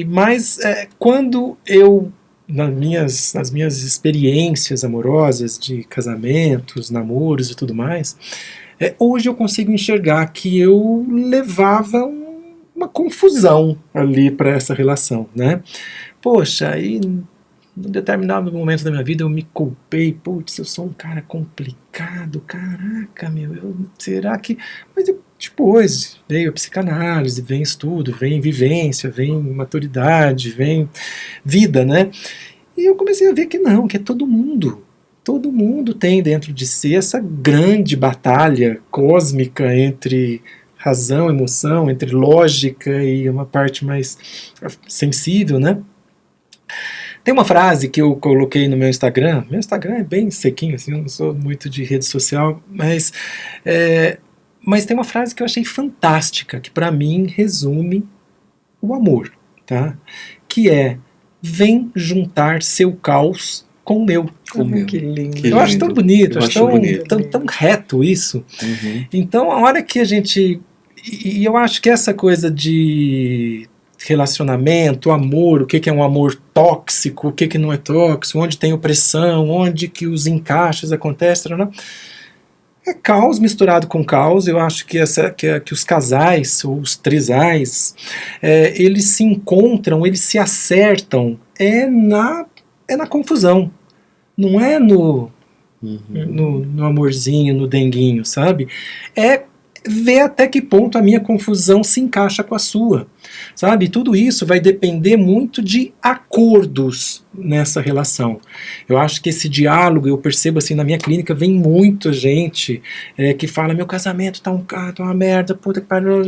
Mas quando eu, nas minhas experiências amorosas de casamentos, namoros e tudo mais, hoje eu consigo enxergar que eu levava uma confusão ali para essa relação, né? Poxa, aí num determinado momento da minha vida eu me culpei, putz, eu sou um cara complicado, caraca, será que... Mas depois veio a psicanálise, vem estudo, vem vivência, vem maturidade, vem vida, né? E eu comecei a ver que não, que é todo mundo tem dentro de si essa grande batalha cósmica entre razão, emoção, entre lógica e uma parte mais sensível, né? Tem uma frase que eu coloquei no meu Instagram é bem sequinho, assim, eu não sou muito de rede social, mas tem uma frase que eu achei fantástica, que para mim resume o amor, tá? Que é: vem juntar seu caos com o meu. Que lindo. Eu acho tão bonito, tão reto isso. Uhum. Então, a hora que a gente... E eu acho que essa coisa de relacionamento, amor, o que é um amor tóxico, o que não é tóxico, onde tem opressão, onde que os encaixes acontecem, né? É caos misturado com caos. Eu acho que os casais, ou os trisais, eles se encontram, eles se acertam, na confusão, não é no amorzinho, no denguinho, sabe? É ver até que ponto a minha confusão se encaixa com a sua, sabe? Tudo isso vai depender muito de acordos nessa relação. Eu acho que esse diálogo, eu percebo assim, na minha clínica vem muita gente que fala: meu casamento tá uma merda, puta que pariu,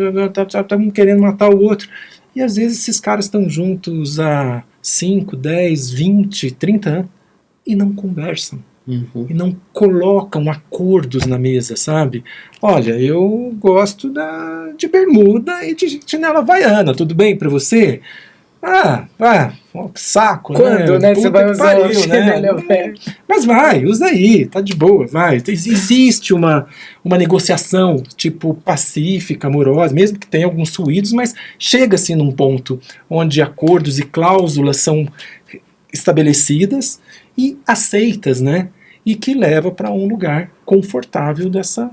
tá um querendo matar o outro. E às vezes esses caras estão juntos há 5, 10, 20, 30 anos e não conversam. Uhum. E não colocam acordos na mesa, sabe? Olha, eu gosto de bermuda e de chinela havaiana, tudo bem pra você? Saco, quando, né? Você vai usar o chinelo havaiano. Mas vai, usa aí, tá de boa, vai. Existe uma negociação, tipo, pacífica, amorosa, mesmo que tenha alguns ruídos, mas chega-se num ponto onde acordos e cláusulas são estabelecidas e aceitas, né? E que leva para um lugar confortável dessa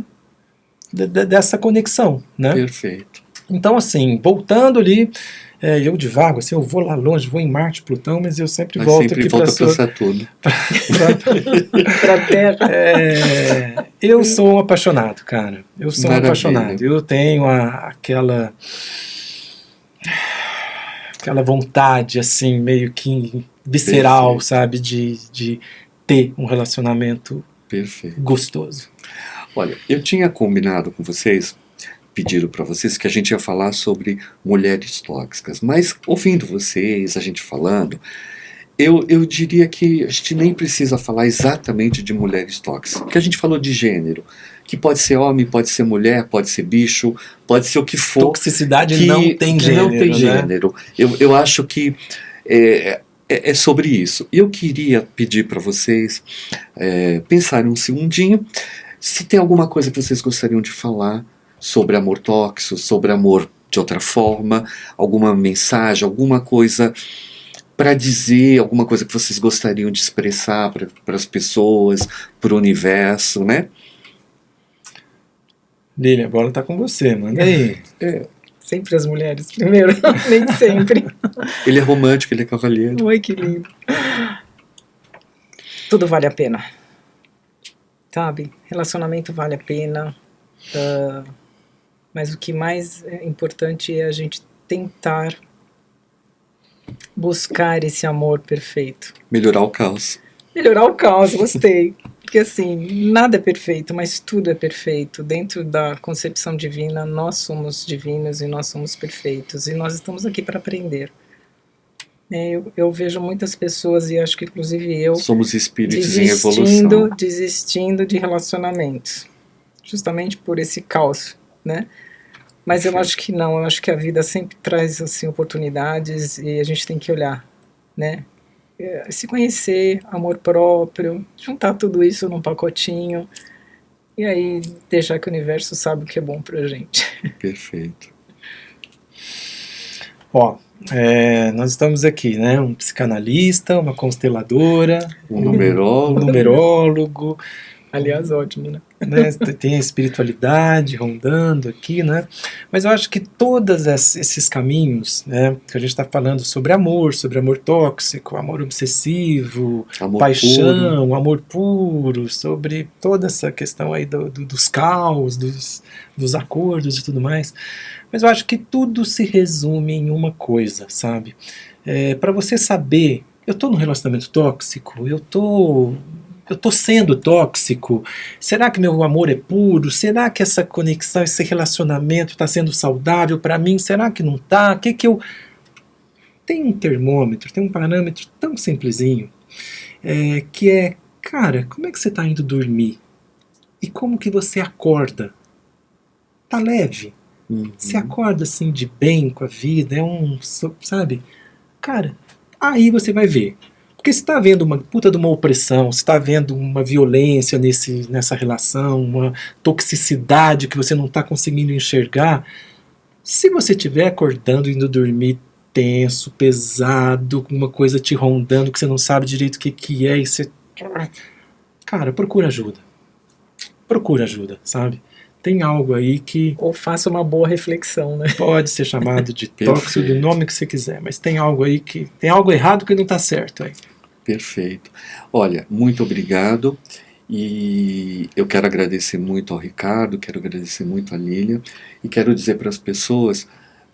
conexão, né? Perfeito. Então, assim, voltando ali, eu divago, assim, eu vou lá longe, vou em Marte, Plutão, mas eu sempre volto aqui para Saturno. Para Terra. Eu sou um apaixonado, cara. Eu sou Maravilha. um apaixonado. Eu tenho aquela vontade, assim, meio que visceral, Perfeito. sabe, de ter um relacionamento Perfeito. gostoso. Olha, eu tinha combinado com vocês, pedido para vocês, que a gente ia falar sobre mulheres tóxicas, mas ouvindo vocês, a gente falando, eu diria que a gente nem precisa falar exatamente de mulheres tóxicas, porque a gente falou de gênero, que pode ser homem, pode ser mulher, pode ser bicho, pode ser o que for. Toxicidade não tem gênero. Não tem gênero. Eu acho que é sobre isso. Eu queria pedir para vocês pensarem um segundinho se tem alguma coisa que vocês gostariam de falar sobre amor tóxico, sobre amor de outra forma, alguma mensagem, alguma coisa para dizer, alguma coisa que vocês gostariam de expressar para as pessoas, para o universo, né? Lília, a bola tá com você, manda aí. Sempre as mulheres primeiro, nem sempre. Ele é romântico, ele é cavalheiro. Oi, que lindo. Tudo vale a pena. Sabe? Relacionamento vale a pena. Mas o que mais é importante é a gente tentar buscar esse amor perfeito. Melhorar o caos. Melhorar o caos, gostei. Porque assim, nada é perfeito, mas tudo é perfeito. Dentro da concepção divina, nós somos divinos e nós somos perfeitos. E nós estamos aqui para aprender. Eu vejo muitas pessoas, e acho que inclusive eu, somos espíritos em evolução. Desistindo de relacionamentos. Justamente por esse caos, né? Mas eu acho que não, eu acho que a vida sempre traz assim, oportunidades e a gente tem que olhar, né? Se conhecer, amor próprio, juntar tudo isso num pacotinho e aí deixar que o universo sabe o que é bom pra gente. Perfeito. Ó, nós estamos aqui, né? Um psicanalista, uma consteladora, um numerólogo. numerólogo. Aliás, ótimo, né? Tem a espiritualidade rondando aqui, né? Mas eu acho que todos esses caminhos, né, que a gente está falando sobre amor tóxico, amor obsessivo, amor paixão, puro. amor puro, sobre toda essa questão aí dos caos, dos acordos e tudo mais. Mas eu acho que tudo se resume em uma coisa, sabe? Para você saber, eu estou num relacionamento tóxico, eu tô sendo tóxico? Será que meu amor é puro? Será que essa conexão, esse relacionamento está sendo saudável para mim? Será que não está? Tem um termômetro, tem um parâmetro tão simplesinho, que é, cara, como é que você está indo dormir? E como que você acorda? Tá leve? Você acorda assim de bem com a vida? Sabe? Cara, aí você vai ver. Porque você está vendo uma puta de uma opressão, você está vendo uma violência nessa relação, uma toxicidade que você não está conseguindo enxergar. Se você estiver acordando, indo dormir tenso, pesado, com uma coisa te rondando que você não sabe direito o que é, e você... Cara, procura ajuda. Procura ajuda, sabe? Tem algo aí que... Ou faça uma boa reflexão, né? Pode ser chamado de tóxico, do nome que você quiser, mas tem algo aí que... Tem algo errado que não está certo aí. Perfeito. Olha, muito obrigado. E eu quero agradecer muito ao Ricardo, quero agradecer muito à Lília, e quero dizer para as pessoas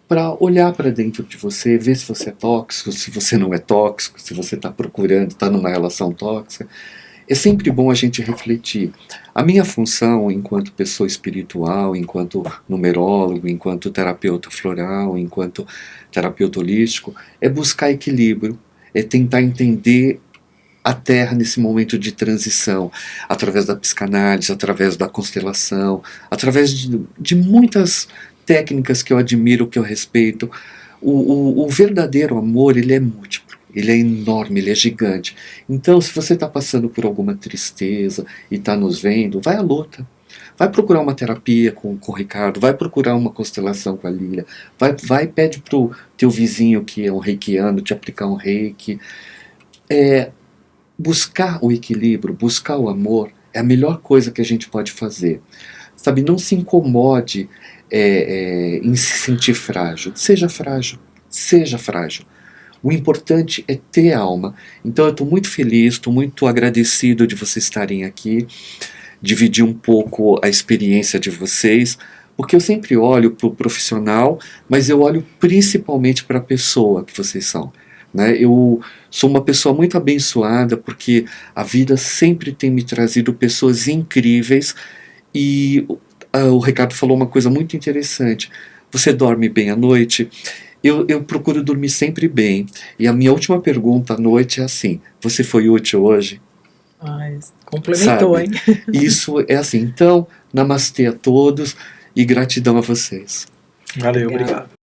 para olhar para dentro de você, ver se você é tóxico, se você não é tóxico, se você está procurando, está numa relação tóxica. É sempre bom a gente refletir. A minha função enquanto pessoa espiritual, enquanto numerólogo, enquanto terapeuta floral, enquanto terapeuta holístico, é buscar equilíbrio, é tentar entender a Terra nesse momento de transição, através da psicanálise, através da constelação, através de muitas técnicas que eu admiro, que eu respeito. O verdadeiro amor, ele é múltiplo, ele é enorme, ele é gigante. Então, se você está passando por alguma tristeza e está nos vendo, vai à luta. Vai procurar uma terapia com o Ricardo, vai procurar uma constelação com a Lília, vai pede para o teu vizinho que é um reikiano te aplicar um reiki. Buscar o equilíbrio, buscar o amor é a melhor coisa que a gente pode fazer. Sabe, não se incomode em se sentir frágil. Seja frágil, seja frágil. O importante é ter alma. Então eu estou muito feliz, estou muito agradecido de vocês estarem aqui, dividir um pouco a experiência de vocês, porque eu sempre olho para o profissional, mas eu olho principalmente para a pessoa que vocês são. Né? Eu sou uma pessoa muito abençoada, porque a vida sempre tem me trazido pessoas incríveis, e o Ricardo falou uma coisa muito interessante. Você dorme bem à noite? Eu procuro dormir sempre bem. E a minha última pergunta à noite é assim: você foi útil hoje? Complementou, sabe? Hein? Isso é assim. Então, namastê a todos e gratidão a vocês. Valeu, obrigado.